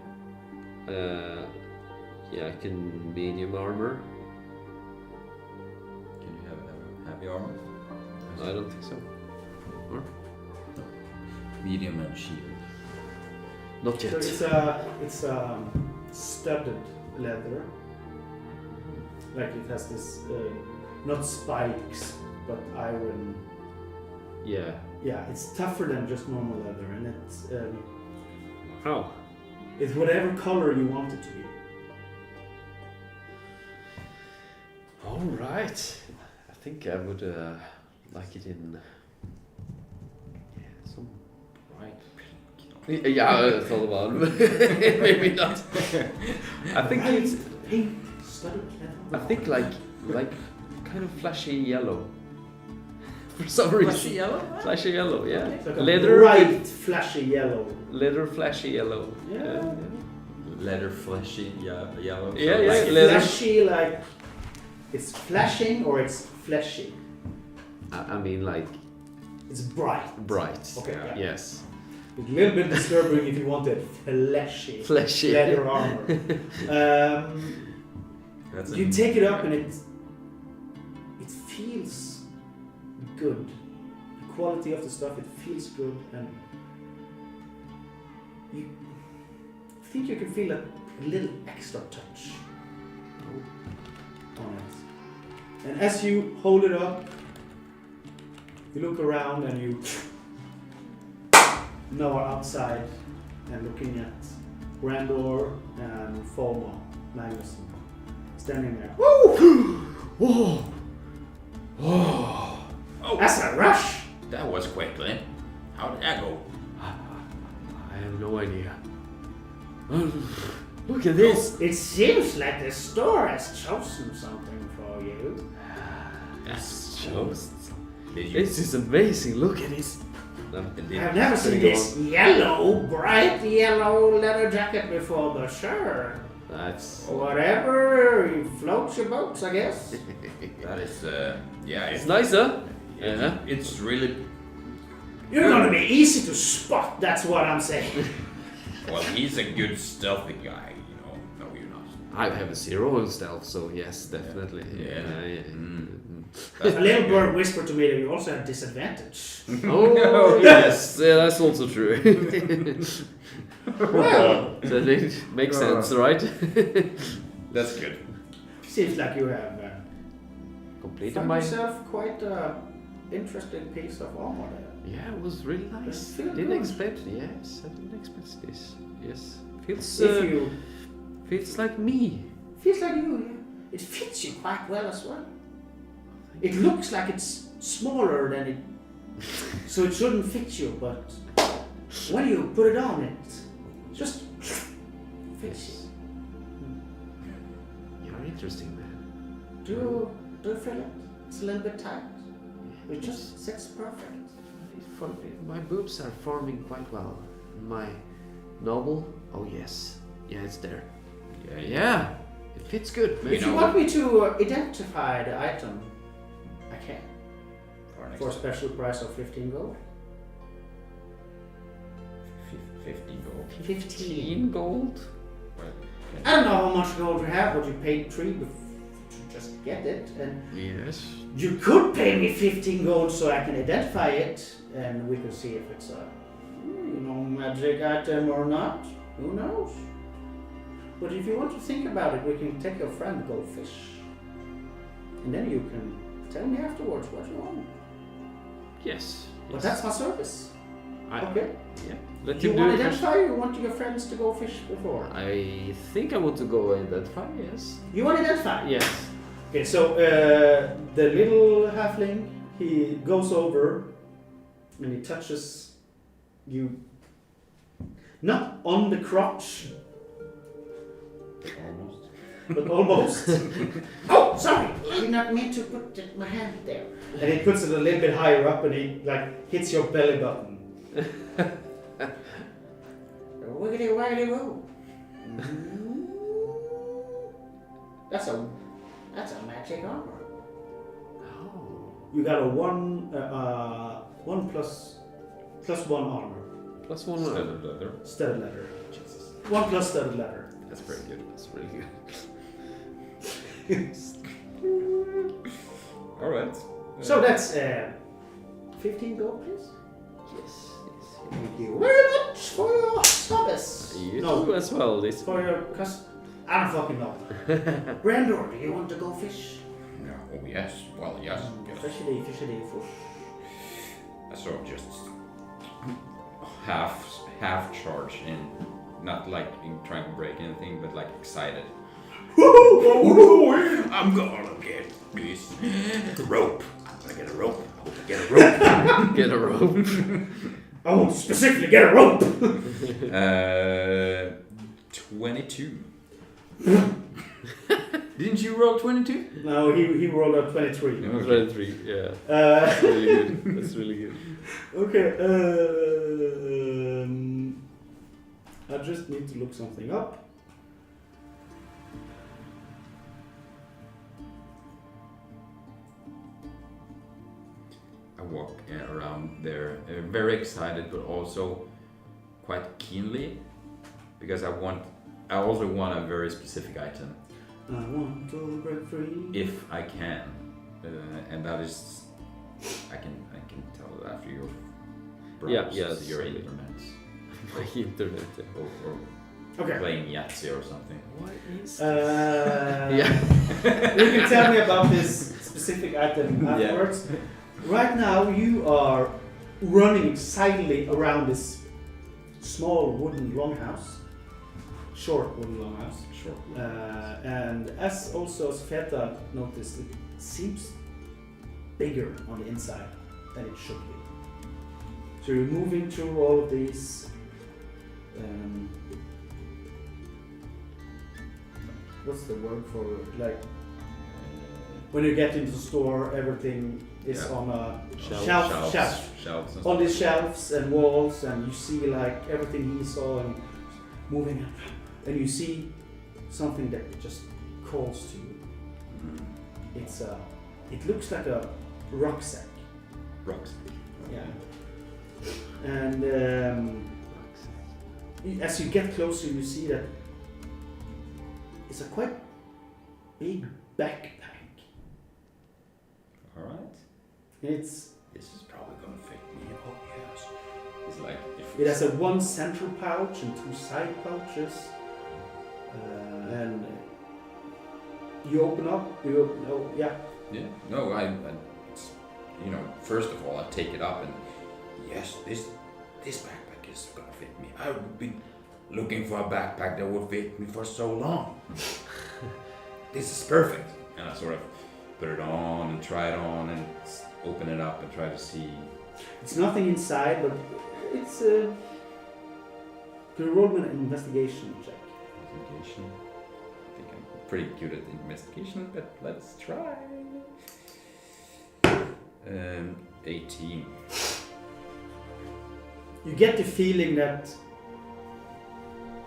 Yeah, I can medium armor. Can you have heavy armor? I don't think so. Medium and shield. Not So yet. it's studded leather. Like it has this not spikes but iron Yeah. Yeah, it's tougher than just normal leather, and Wow. it's whatever color you want it to be. All right. I think I would like it in some bright pink. Yeah, I thought about it. Maybe not. I think it's. Pink studded leather. I think like kind of flashy yellow. For some reason. Flashy yellow? Flashy yellow, yeah. It's like a Leather. bright, flashy yellow. Leather flashy yellow. Yeah. Leather fleshy yellow. Yeah, so yeah, like- leather. Flashy, like it's flashing or it's fleshy. I mean like It's bright. bright. Okay. Yeah. Yes. It's a little bit disturbing if you wanted fleshy Flashy. leather armor. That's You take it up and it feels good. The quality of the stuff, it feels good, and you think you can feel a little extra touch on it. And as you hold it up, you look around and you now are outside and looking at Grandor and Foma Magnuson standing there. Woo! Whoa. Oh, That's a rush! that was quickly. How did that go? I have no idea. Look at this. It seems like the store has chosen something for you. That's just. Did you? This is amazing. Look at this. I've never seen this yellow, bright yellow leather jacket before, but sure. That's. Whatever floats your boats, I guess. That is, yeah. It's nice, huh? Yeah. It's really. You're gonna be easy to spot, that's what I'm saying. Well, he's a good stealthy guy, you know. No, you're not. I have a 0 on stealth, so yes, definitely. Yeah. Mm. A little bird whispered to me that you also have disadvantage. Oh yes, yeah, that's also true. Well, So it makes sense, right? That's good. seems like you have Completed found my. yourself quite an interesting piece of armor there. Yeah, it was really nice. Does it feel Didn't good? expect. Yes, I didn't expect this. Yes, feels If you feels like me. feels like you, yeah. It fits you quite well as well. It looks like it's smaller than it, so it shouldn't fit you. But when you put it on, it just fits you. You're interesting, man. Do you feel it? It's a little bit tight. It just sits perfect. My boobs are forming quite well. My novel, oh yes, yeah, it's there. Yeah, it fits good. Man. If you want me to identify the item, I can. For a special price of 15 gold. 15 gold. 15 gold. Well, I don't know how much gold you have, but you paid 3 to just get it, and Yes. you could pay me 15 gold so I can identify it, and we can see if it's a magic item or not. Who knows? But if you want to think about it, we can take your friend go fish, and then you can tell me afterwards what you want. Yes. But that's my service. Okay. Yeah. Let Do you him do want to it. identify? Or you want your friends to go fish before? I think I want to go identify. Yes. You want to identify? Yes. Okay, so the little halfling, he goes over and he touches you, not on the crotch, almost. but almost. Oh, sorry, I did not mean to put my hand there. And he puts it a little bit higher up and he like hits your belly button. Wiggity waggity woo. That's a magic armor. Oh. You got a one plus one armor. Plus one. Studded leather. Studded leather. Jesus. 1 plus studded leather. That's pretty good. That's really good. Alright. So that's 15 gold, please. Yes. Thank you very much for your service. You No, too as well. This. for your I don't fucking know. Brandor, do you want to go fish? Yeah, oh yes. Well, yes. Yes. Fishy, fish. As so just half charge in, not like in trying to break anything, but like excited. I'm gonna get this rope. I'm gonna get a rope. I hope I get a rope. Get a rope. I want to specifically get a rope. 22. Didn't you roll 22? No, he rolled a 23. Okay. 23, yeah. Uh, That's really good. That's really good. okay. I just need to look something up. I walk around there, very excited, but also quite keenly, because I also want a very specific item, I want to break free. if I can, and that is, I can tell after your browse yes. your internet, My internet. or Okay. playing Yahtzee or something. What is Yeah. You can tell me about this specific item afterwards. Right now, you are running excitedly around this small wooden longhouse, short wooden longhouse. Sure. And as also Sveta noticed, it seems bigger on the inside than it should be. So you're moving through all of these. What's the word for like when you get into the store, everything is on a shelf. Shelves and On these shelves and walls, and you see like everything he saw and moving, and you see something that just calls to you. It's it looks like a rucksack. Rocks. Yeah. And as you get closer, you see that it's a quite big backpack. Alright. It's This is probably gonna fit me. Oh yes. It's like if It has a one central pouch and two side pouches. And you open up, yeah. Yeah. No, I it's, you know, first of all, I take it up and yes, this backpack is gonna fit me. I've been looking for a backpack that would fit me for so long. This is perfect. And I sort of put it on and try it on and open it up and try to see. It's nothing inside, but it's can you roll me an investigation check? Investigation. I think I'm pretty good at investigation, but let's try. 18. You get the feeling that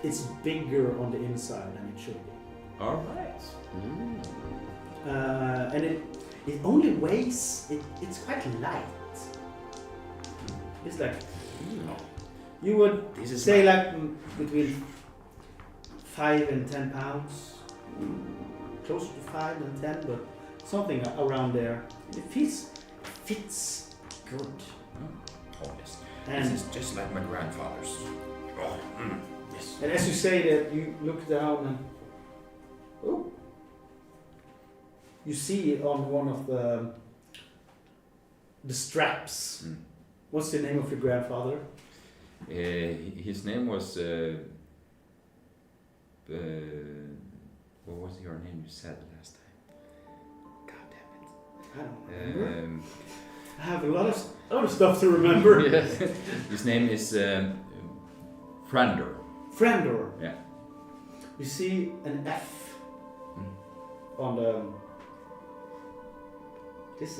it's bigger on the inside than it should be. Alright. And it only weighs, it's quite light. It's like, you would This is say like between 5 and 10 pounds. Closer to 5 than 10, but something around there. It fits good. Oh yes. And, This is just like my grandfather's. Oh, yes. and as you say that, you look down and you see on one of the straps. What's the name of your grandfather? His name was. What was your name? You said last time. God damn it. I don't remember. Um, I have a lot of other stuff to remember. Yes. his name is Frandor. Frandor. Yeah. You see an F on the. This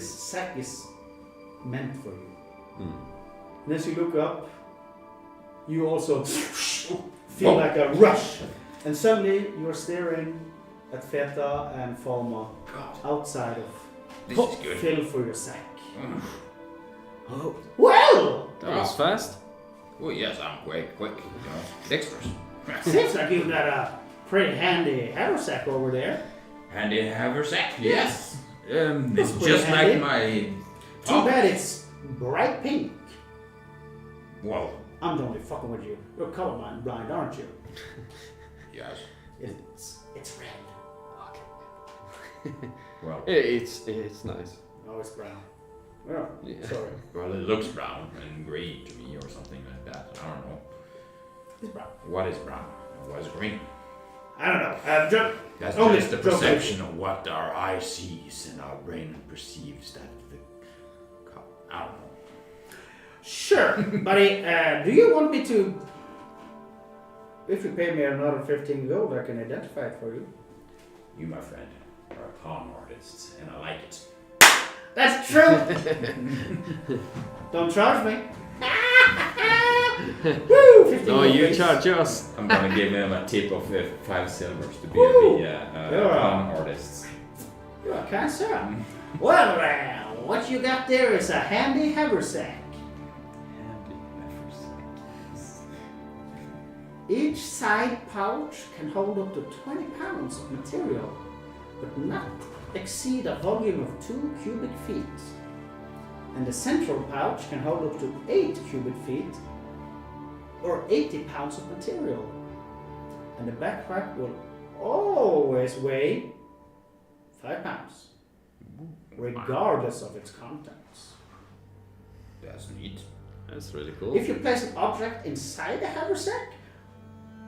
sack is meant for you. And as you look up, you also feel like a rush, and suddenly you're staring at Feta and Falma outside of This is good. fill for your sack. Oh, Well, that was fast. Oh yes, I'm quick, you know, dexterous. seems like you've got a pretty handy haversack over there. Handy haversack. Yes. It's That's pretty just handy. like my. Too bad it's bright pink. Well, I'm only fucking with you. You're colorblind, blind, aren't you? yes. It's red. Well, It's nice. Oh, it's brown. Oh, Yeah. sorry. Well, it looks brown and green to me or something like that. I don't know. It's brown. What is brown? And what is green? I don't know. That's Only just the joke. perception of what our eye sees and our brain perceives that I don't know. Sure, buddy. Do you want me to? If you pay me another 15 gold, I can identify it for you. You, my friend, are a con artist, and I like it. That's true. Don't charge me. Woo! 15 No, gold, you please. charge us. I'm gonna give him a tip of 5 silvers to be Woo! the Yeah. con artist. You're a kind sir. Well, what you got there is a handy haversack. Each side pouch can hold up to 20 pounds of material, but not exceed a volume of 2 cubic feet. And the central pouch can hold up to 8 cubic feet, or 80 pounds of material. And the backpack will always weigh 5 pounds, regardless of its contents. That's neat. That's really cool. If you place an object inside the haversack,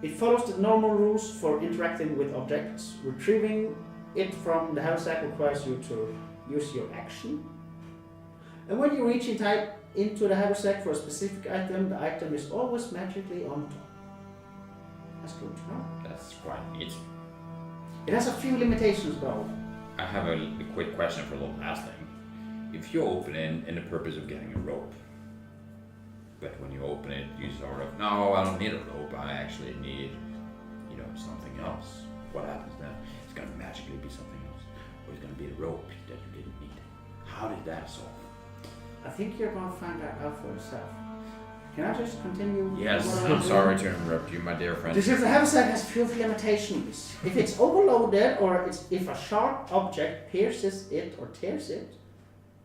it follows the normal rules for interacting with objects. Retrieving it from the haversack requires you to use your action. And when you reach into the haversack for a specific item, the item is always magically on top. That's good to know. That's quite neat. It has a few limitations though. I have a quick question for the last thing. If you open it in the purpose of getting a rope, but when you open it, you sort of, no, I don't need a rope, I actually need, something else. What happens then? It's gonna magically be something else. Or it's gonna be a rope that you didn't need. How did that solve? I think you're going to find that out for yourself. Can I just continue? Yes, what I'm doing? sorry to interrupt you, my dear friend. Because the haversack has few limitations. If it's overloaded or if a sharp object pierces it or tears it,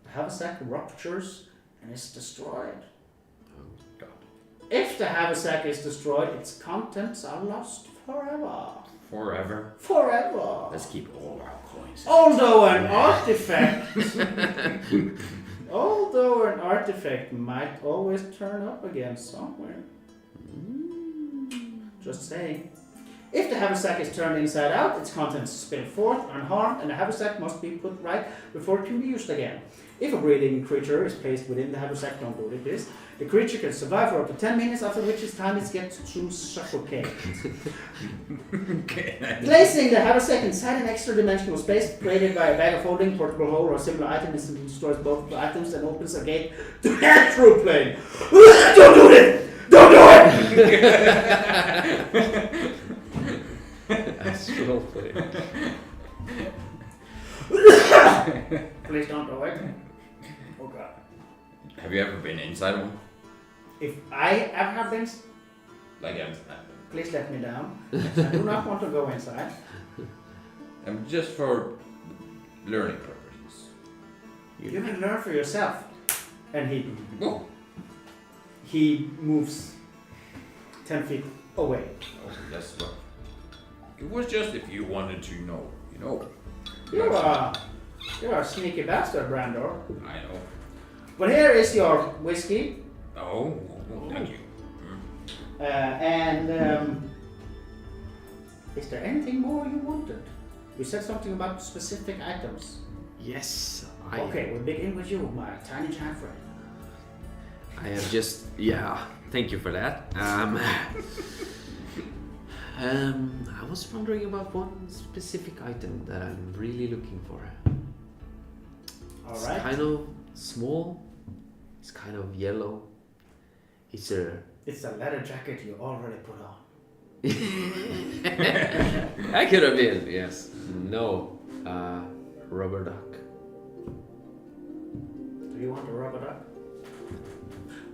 the haversack ruptures and is destroyed. God. If the haversack is destroyed, its contents are lost forever. Forever. Forever. Let's keep all our coins. Although an artifact might always turn up again somewhere. Just saying. If the haversack is turned inside out, its contents spill forth unharmed, and the haversack must be put right before it can be used again. If a breathing creature is placed within the haversack, don't do this. The creature can survive for up to 10 minutes, after which its time it gets to suffocate. Placing the haversack inside an extra dimensional space created by a bag of holding, portable hole, or similar item instantly destroys both the items and opens a gate to the astral plane. Don't do it! Don't do it! Astral plane. Please don't do it. Oh god. Have you ever been inside one? If I ever have been, Like, please let me down. I do not want to go inside. just for learning purposes. You can learn for yourself. And Whoa. he moves 10 feet away. Oh, that's what. It was just if you wanted to know, You're a sneaky bastard, Brandor. I know. But here is your whiskey. Oh, thank you. Is there anything more you wanted? You said something about specific items. Yes, Okay, we'll begin with you, my tiny giant friend. I have just, thank you for that. I was wondering about one specific item that I'm really looking for. All It's right. kind of small. It's kind of yellow. It's a. It's a leather jacket you already put on. I could have been, yes. No, rubber duck. Do you want a rubber duck?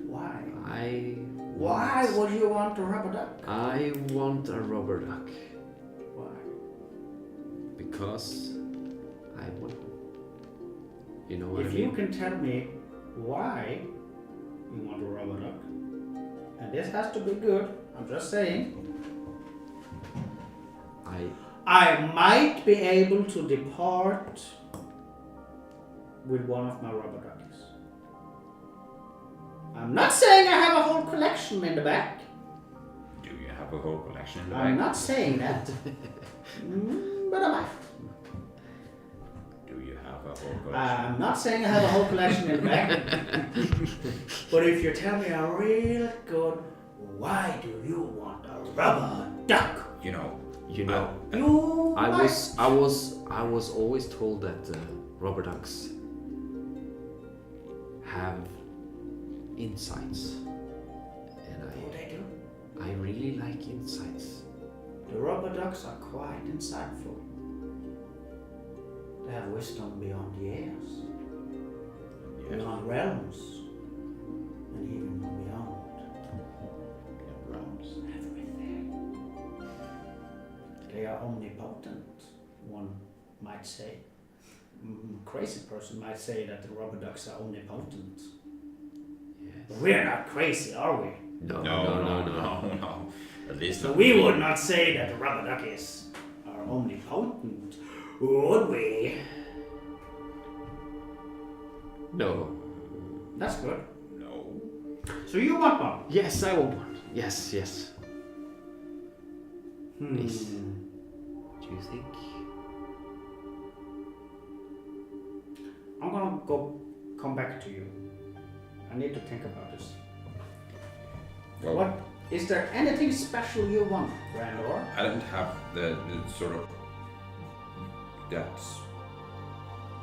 Why? Why would you want a rubber duck? I want a rubber duck Why? because I want one. You know what If I you mean? can tell me why you want a rubber duck, and this has to be good, I'm just saying, I might be able to depart with one of my rubber duckies. I'm not saying I have a whole collection in the back. Do you have a whole collection in the I'm back? not saying that. But I might. Do you have a whole collection? I'm not saying I have a whole collection in the back. But if you tell me a real good, why do you want a rubber duck? You know, You I might. was always told that rubber ducks have insights, and Oh, they do. I really like insights. The rubber ducks are quite insightful. They have wisdom beyond years, beyond realms, and even beyond everything. They are omnipotent, one might say. Crazy person might say that the rubber ducks are omnipotent. Yes. But we're not crazy, are we? No. no. At least So not we me. would not say that the rubber duckies are omnipotent, would we? No. That's good. No. So you want one? Yes, I want one. Yes. Yes. Nice. Do you think? I'm gonna come back to you. I need to think about this. Well, What is there anything special you want, Brandor? I don't have the sort of that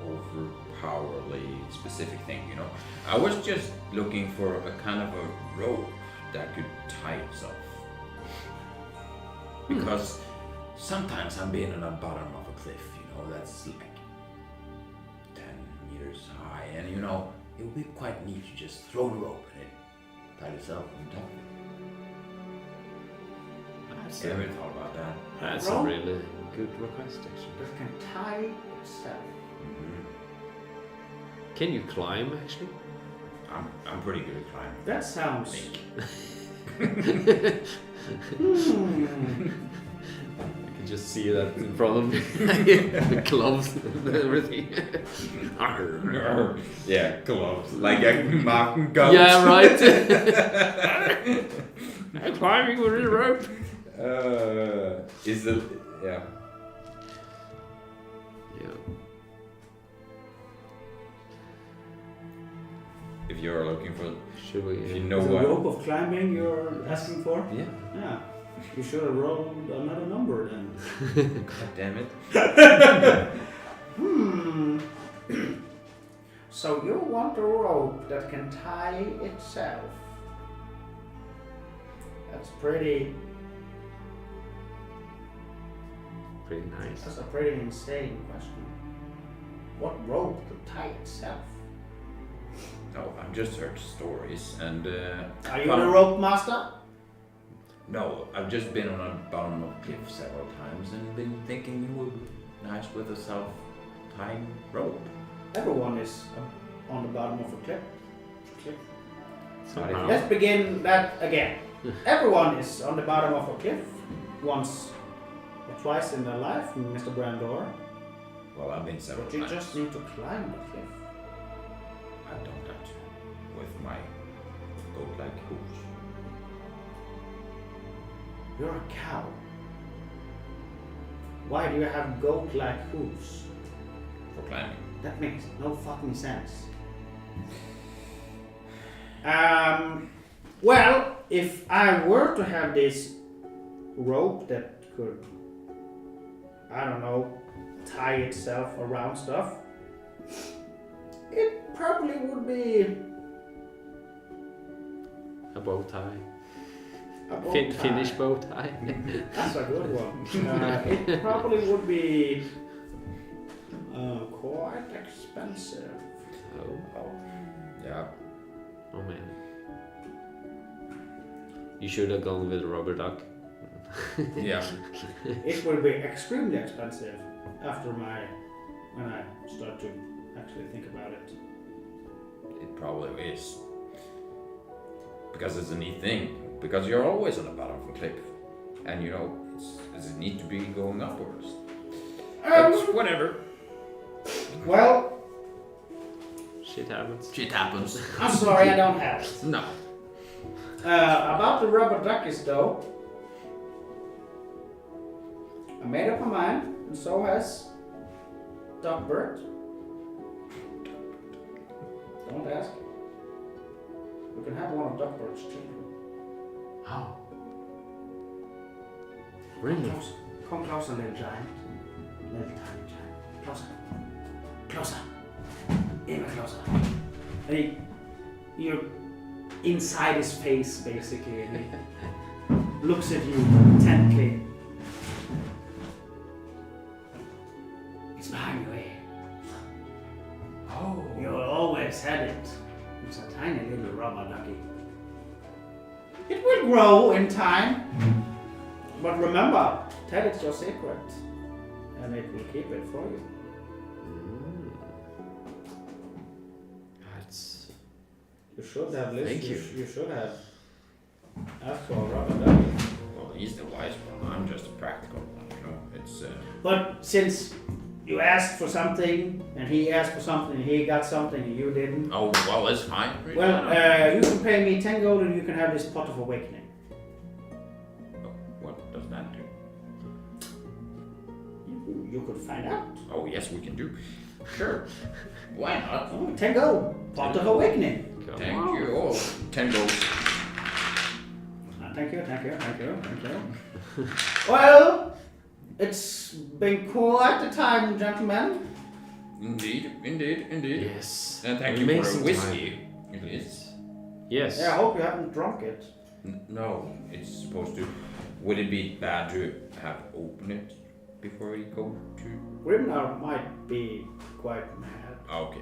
overpowerly specific thing, you know. I was just looking for a kind of a rope that could tie itself. Because sometimes I'm being on the bottom of a cliff, you know, that's like 10 meters high, and you know, it would be quite neat to just throw the rope and it tie itself on top of it. That's Have you ever thought about that? That's Rope? a really good request, actually. That can tie itself. Mm-hmm. Can you climb, actually? I'm pretty good at climbing. That sounds. I I can just see that in front of me. The gloves and everything. Yeah, gloves. Like a mountain goat. Yeah, right. I'm climbing with a rope. Is the yeah. Yeah. If you're looking for, Should we? if you know The what. rope of climbing you're asking for? Yeah. Yeah. You should have rolled another number then. God damn it. So you want a rope that can tie itself? That's pretty. Pretty nice. That's a pretty insane question. What rope could tie itself? No, I've just heard stories and. Are you the rope master? No, I've just been on the bottom of a cliff several times and been thinking it would be nice with a self-tying rope. Everyone is on the bottom of a cliff. Somehow. Let's begin that again. Everyone is on the bottom of a cliff once or twice in their life, Mr. Brandor. Well, I've been several But you times. just need to climb the cliff. I've done that with my goat-like hooves. You're a cow. Why do you have goat-like hooves? For climbing. That makes no fucking sense. Well, if I were to have this rope that could, I don't know, tie itself around stuff, it probably would be A bow tie. a bow tie. Finnish bow tie. That's a good one. It probably would be quite expensive. Oh. Yeah. Oh man. You should have gone with a rubber duck. Yeah. It will be extremely expensive after when I start to actually think about it. It probably is. Because it's a neat thing. Because you're always on the bottom of a cliff. And you know, it's neat to be going upwards. But whatever. Well, Shit happens. Shit happens. I'm sorry, I don't have it. No. About the rubber duckies, though, I made up my mind, and so has Duckbird. Don't ask. You can have one of Duckbird's children. Oh. Really? Come closer, little giant. Little tiny giant. Closer. Closer. Even closer. And you're inside his face, basically, and he looks at you intently. It's behind your ear. Oh. You always had it. It's a tiny little rubber ducky. It will grow in time. But remember, tell it your secret. And it will keep it for you. That's... You should have listened. Thank you. You should have asked for a rubber ducky. Well, he's the wise one. I'm just a practical one, you know. It's But since you asked for something, and he asked for something, and he got something, and you didn't. oh well, that's fine. Well, you can pay me 10 gold, and you can have this pot of awakening. Oh, what does that do? You could find out. Oh yes, we can do. Sure. Why not? Oh, 10 gold, pot of awakening. Thank you. Oh, 10 gold. Thank you. Well, it's been quite a time, gentlemen. Indeed. Yes. And thank you for Amazing the whiskey. It is. Yes. Yeah, I hope you haven't drunk it. No, it's supposed to. Would it be bad to have open it before we go to? Grimnar might be quite mad. Okay.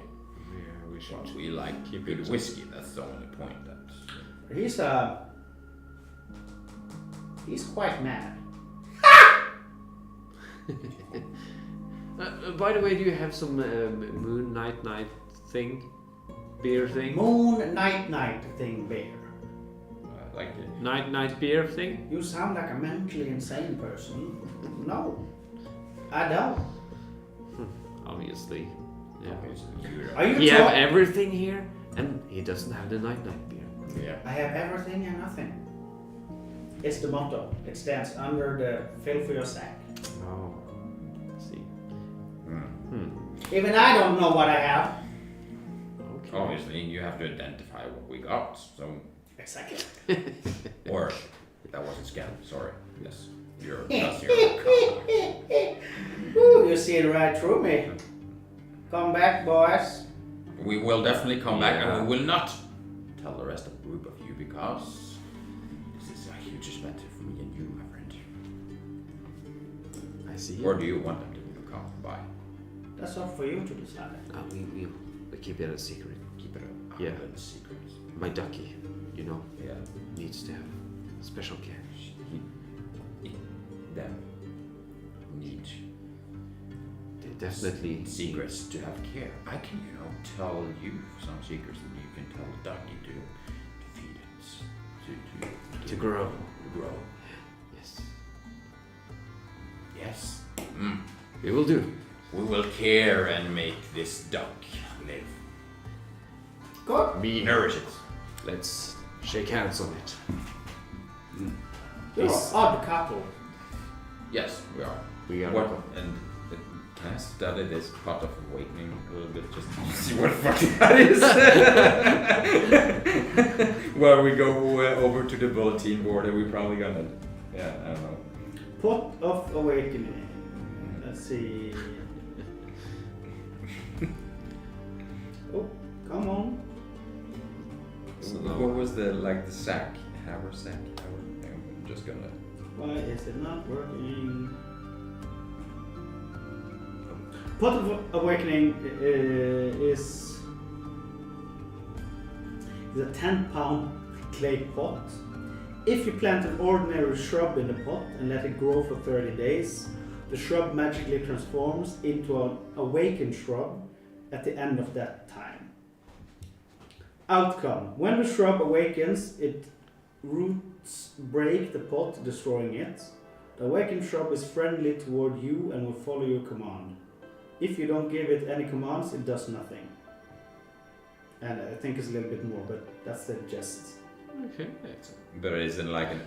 Yeah, we should. Well, we like Keep good it. whiskey. That's the only point. He's quite mad. By the way, do you have some moon night thing? Beer thing? Moon night thing bear. Like it. Night beer thing? You sound like a mentally insane person. No, I don't. Obviously. Yeah. Are you He have talk- everything here, and he doesn't have the night beer. Yeah. I have everything and nothing. It's the motto. It stands under the fill for your sack. Oh. See. Hmm. Even I don't know what I have. Okay. Obviously, you have to identify what we got. So, Exactly. or that wasn't scam. Sorry. Yes. That's your card. Woo, you see it right through me. Come back, boys. We will definitely come back, Yeah. and we will not tell the rest of the group of you because this is a huge expense for me and you, my friend. I see. Or do you want them to come by? That's up for you to decide. We keep it a secret. Keep it a Yeah. little secret. My ducky, Yeah. needs to have special care. Them need They definitely secrets to have care. I can, tell you some secrets that you can tell the ducky to feed it, to grow. to grow. Yes. Yes. We will do. We will care and make this duck live. Good. Nourish it. Let's shake hands on it. You're an Yes. odd couple. Yes, we are. We are. What? And can I study this pot of awakening a little bit just to see what the fuck that is? Well, we go over to the bulletin board and we probably gonna. Yeah, I don't know. Pot of awakening. Let's see. Oh, come on. What was the sack? Hammer sack? I'm just gonna. Why is it not working? Pot of Awakening is a 10-pound clay pot. If you plant an ordinary shrub in the pot and let it grow for 30 days, the shrub magically transforms into an awakened shrub at the end of that time. Outcome: when the shrub awakens, its roots break the pot, destroying it. The awakened shrub is friendly toward you and will follow your command. If you don't give it any commands, it does nothing. And I think it's a little bit more, but that's the gist. Okay. But is it like an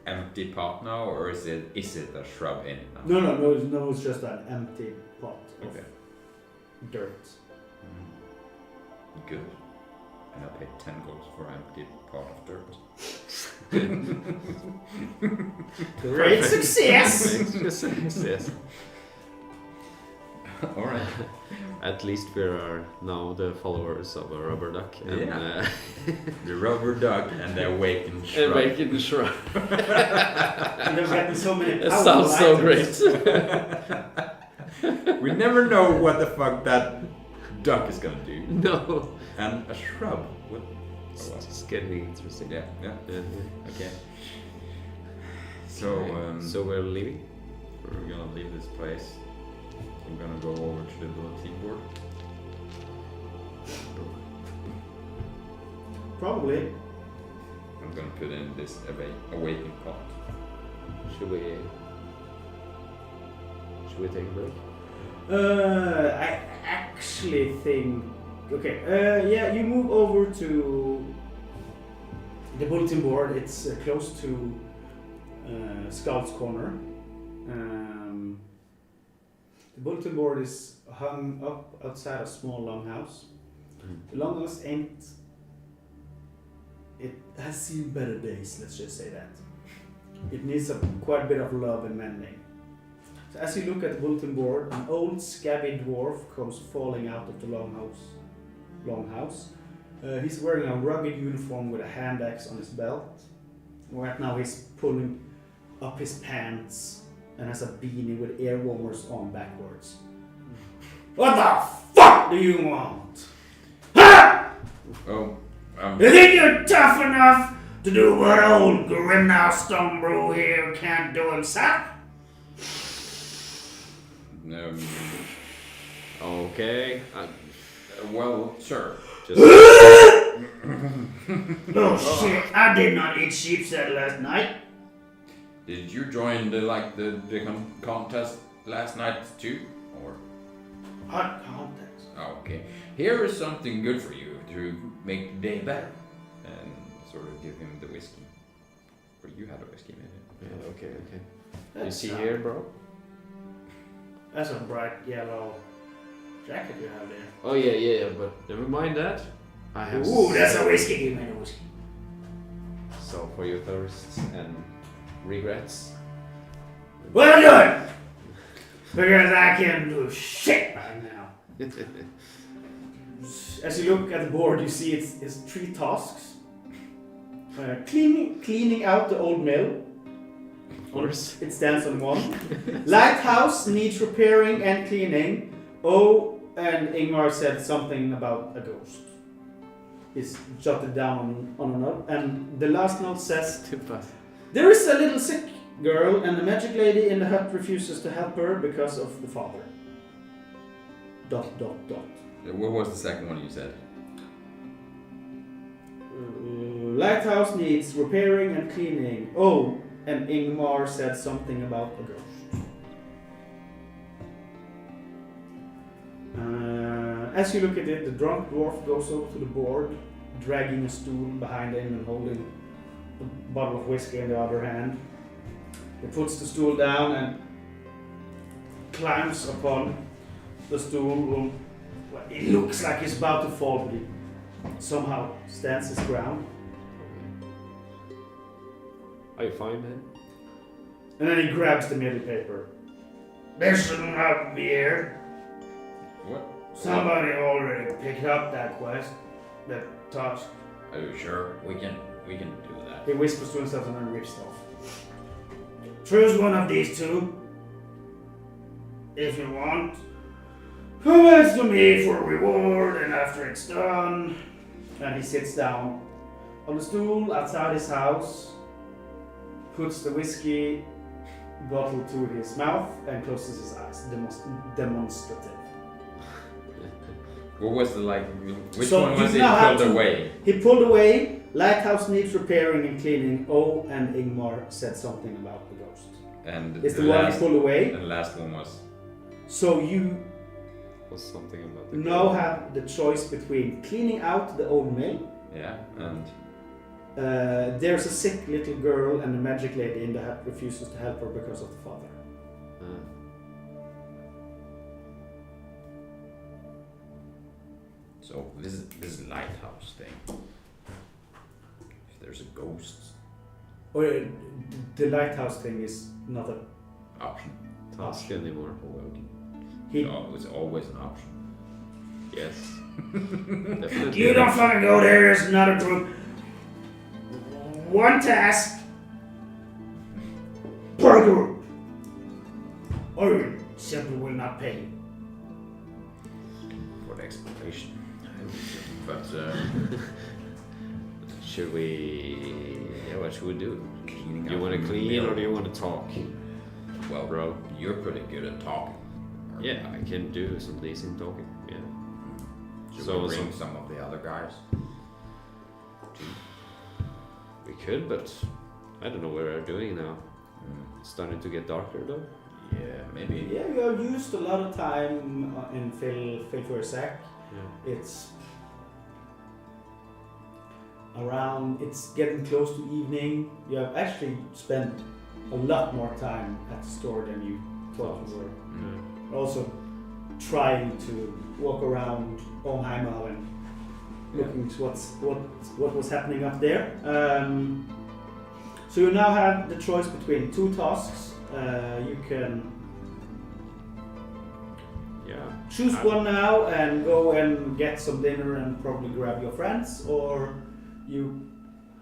empty pot now, or is it a shrub in it now? No, it's just an empty pot of Okay. dirt. Good. And I paid 10 gold for an empty pot of dirt. Great success! Yes. Alright. At least we are now the followers of a rubber duck. And, Yeah. The rubber duck and the awakened shrub. Awakened shrub. You've gotten so many It powerful sounds so items. great. We never know what the fuck that duck is gonna do. No. And a shrub. What? It's just getting interesting. Yeah. Yeah. Okay. So, So we're leaving? we're gonna leave this place. I'm gonna go over to the bulletin board. Probably. I'm gonna put in this awakened pot. Should we take a break? I actually think. Okay. Yeah, you move over to the bulletin board. It's close to Scout's Corner. The bulletin board is hung up outside a small longhouse. The longhouse ain't. It has seen better days. Let's just say that. It needs quite a bit of love and mending. So as you look at the bulletin board, an old scabby dwarf comes falling out of the longhouse. He's wearing a rugged uniform with a hand axe on his belt. Right now he's pulling up his pants and has a beanie with ear warmers on backwards. What the fuck do you want? Ha! Oh, You think you're tough enough to do what old Grimnow Stonebrew here can't do himself? Okay. well, sure. Just Oh shit, I did not eat sheep's head last night. Did you join the contest last night too, or? What context? Oh, okay. Here is something good for you to make the day better, and sort of give him the whiskey. Or you had a whiskey, maybe. yeah, okay. You That's, see here, bro? That's a bright yellow jacket you have there. Oh yeah, but never mind that. I have. Ooh, that's a whiskey. Give me a whiskey. So for your thirsts and regrets. Well done! Because I can do shit right now. As you look at the board, you see it's 3 tasks. Cleaning out the old mill. Of course. It stands on 1. Lighthouse needs repairing and cleaning. Oh, and Ingmar said something about a ghost. It's jotted down on a note. And the last note says, there is a little sick girl and the magic lady in the hut refuses to help her because of the father. ... What was the second one you said? Lighthouse needs repairing and cleaning. Oh, and Ingmar said something about a ghost. As you look at it, the drunk dwarf goes over to the board, dragging a stool behind him and holding a bottle of whiskey in the other hand. He puts the stool down and climbs upon the stool. It looks like he's about to fall, but he somehow stands his ground. Are you fine, man? And then he grabs the middle paper. This shouldn't have be here. What? Somebody already picked up that quest, that task. Are you sure? We can do that. He whispers to himself and then rips it off. Choose one of these 2. If you want. Come back to me for a reward, and after it's done. And he sits down on the stool outside his house, puts the whiskey bottle to his mouth, and closes his eyes. Demonstrative. What was the which So one was you it now have pulled to- away? He pulled away. Lighthouse needs repairing and cleaning. Oh, and Ingmar said something about the ghost. And It's the one he pulled away. And the last one was... So you was something about the You now girl. have the choice between cleaning out the old mill. Yeah, and There's a sick little girl and a magic lady in the hut refuses to help her because of the father. so this lighthouse thing. If there's a ghost Or the lighthouse thing is not an option, Task anymore. he. so it's always an option. Yes. Definitely. You don't fucking go there. There's another group. One task per group, or you simply will not pay. For the exploration. But Should we? Yeah, what should we do? cleaning You out want to the clean mill. or do you want to talk? Well, Bro. you're pretty good at talking. Yeah, I can do some decent talking. Yeah. Should So- we bring some of the other guys? We could, but I don't know what we're doing now. Mm. It's starting to get darker though. Yeah, maybe. Yeah, you have used a lot of time in Phil for a sec. Yeah. It's around. It's getting close to evening. You have actually spent a lot more time at the store than you thought you were. Mm. Also, trying to walk around Omheimel and looking to what was happening up there. So you now have the choice between two tasks. You can Yeah. choose one now and go and get some dinner and probably grab your friends, or you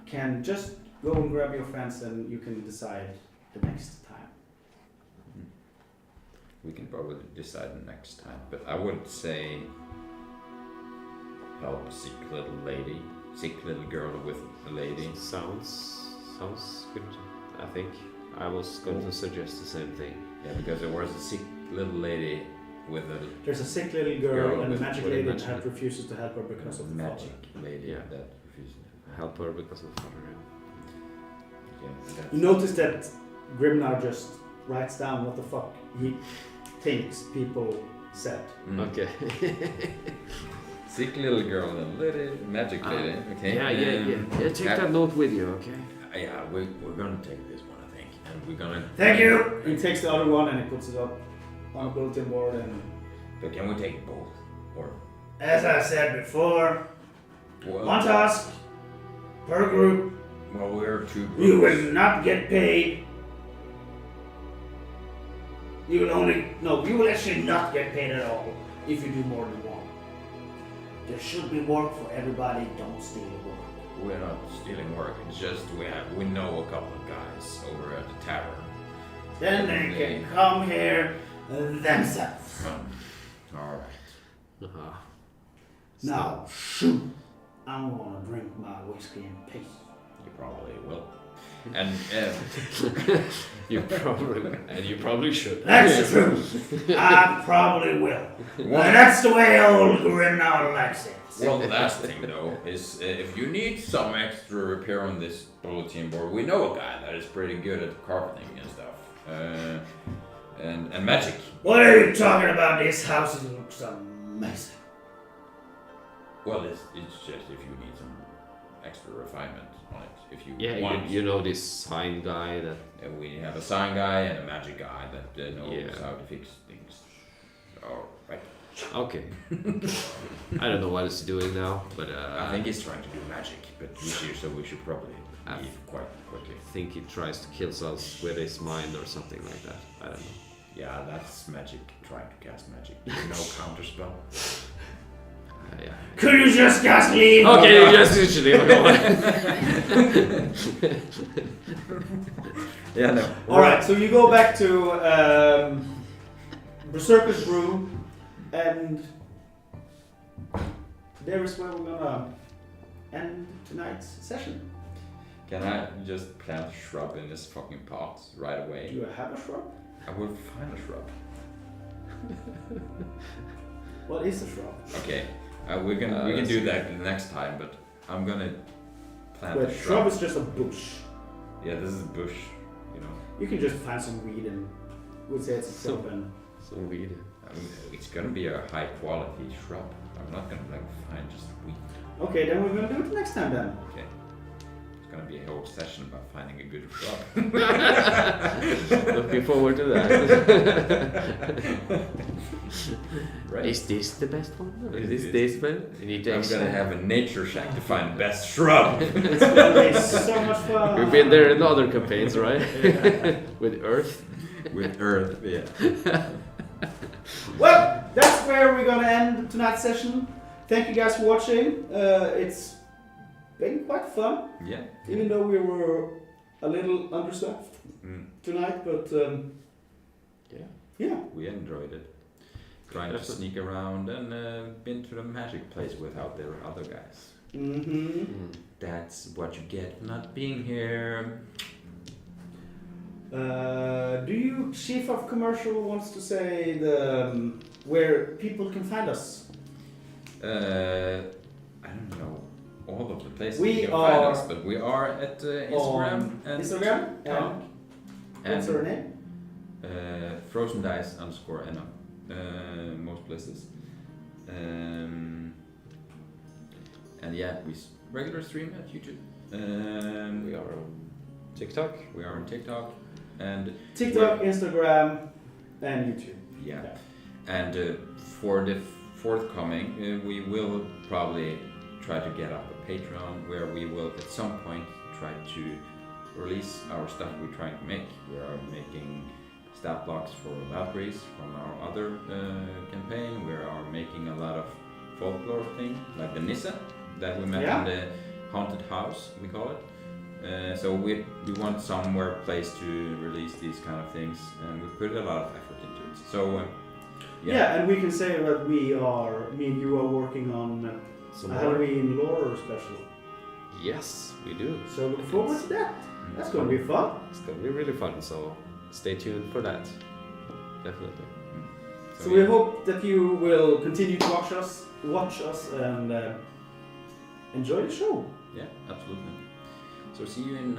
can just go and grab your friends and you can decide the next time. We can probably decide next time, but I would say help a sick little girl with a lady. Sounds good. I think I was going to suggest the same thing. Yeah, because there was a sick little lady with a There's a sick little girl and a with- magic with a lady magic- that refuses to help her because of the magic lady Yeah. that refuses to Help her because of father. Yeah, that's- You notice that Grimnar just writes down what the fuck he thinks people said. Mm. Okay. Sick little girl and magic lady. Okay. Yeah. Take that note with you, okay? Yeah, we're gonna take this one, I think, and we're gonna. Thank you! He takes the other one and he puts it up on a bulletin board and... But can we take both? Or As I said before, well, one task per group. well, we're two groups. You will not get paid. You will actually not get paid at all if you do more than one. There should be work for everybody, don't steal work. We're not stealing work. It's just we know a couple of guys over at the tavern. Then they can come here themselves. All right. Uh-huh. Now, shoot! I'm gonna drink my whiskey in peace. You probably will. And You probably should. That's the truth. I probably will. And that's the way old Grimnar likes it. well, the last thing though is if you need some extra repair on this bulletin board, we know a guy that is pretty good at carpeting and stuff. And magic. What are you talking about? This house looks amazing. Well, it's just if you need some extra refinement on it. If you Yeah, want. you know this sign guy that. We have a sign guy and a magic guy that knows Yeah. how to fix things. All right. Okay. I don't know what he's doing now, but I think he's trying to do magic, but we should probably I leave quite quickly. I think he tries to kill us with his mind or something like that. I don't know. Yeah, that's magic. Trying to cast magic. No counter spell. Yeah. Could you just leave? Okay, you just usually go on. Yeah, no. Alright, so you go back to Berserker's room, and there is where we're gonna end tonight's session. Can I just plant a shrub in this fucking pot right Do away? you have a shrub? I will find a shrub. What is a shrub? Okay, we can do that next time, but I'm gonna plant But a shrub shrub. is just a bush. Yeah, this is a bush, you know. You can just find some weed and we'd say it's a shrub and Some weed. It's gonna be a high quality shrub. I'm not gonna like find just wheat. Okay, then we're gonna do it next time then. Okay. It's gonna be a whole session about finding a good shrub. Looking forward to that. Right. Is this the best one? Is this one? You need to I'm examine. gonna have a nature shack to find best shrub. It's gonna be so much fun. We've been there in other campaigns, right? With Earth. With earth, yeah. Well, that's where we're gonna end tonight's session. Thank you guys for watching. It's been quite fun, Yeah. even though we were a little understaffed tonight, but yeah. We enjoyed it. Trying to sneak around and been to the magic place without their other guys. Mm-hmm. That's what you get for not being here. Do you, Chief of Commercial, wants to say the where people can find us? I don't know all of the places We you can are find us, but we are at Instagram On and Instagram TikTok. and what's her name? Frozen Dice _NO. Most places. And yeah, we regular stream at YouTube. We are on TikTok. We are on TikTok and TikTok, Instagram, and YouTube. yeah. And for the forthcoming, we will probably try to get up a Patreon where we will at some point try to release our stuff we're trying to make. We are making stat blocks for Valkyries from our other campaign. We are making a lot of folklore thing, like the Nissa that we met in the haunted house, we call it. So we want somewhere place to release these kind of things, and we put a lot of effort into it. So Yeah, and we can say that me and you are working on Some a more. Halloween lore special. Yes, we do. So look forward to that. That's gonna be fun. It's gonna be really fun. So stay tuned for that. Definitely. So we hope that you will continue to watch us, and enjoy the show. Yeah, absolutely. So see you in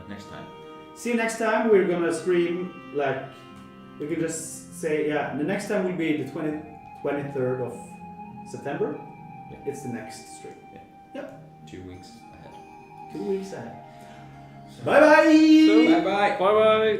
next time. See you next time. We're gonna stream, like, we can just say, the next time will be the 23rd of September. Yeah. It's the next stream. 2 weeks ahead. 2 weeks ahead. Bye bye! Bye bye! Bye bye.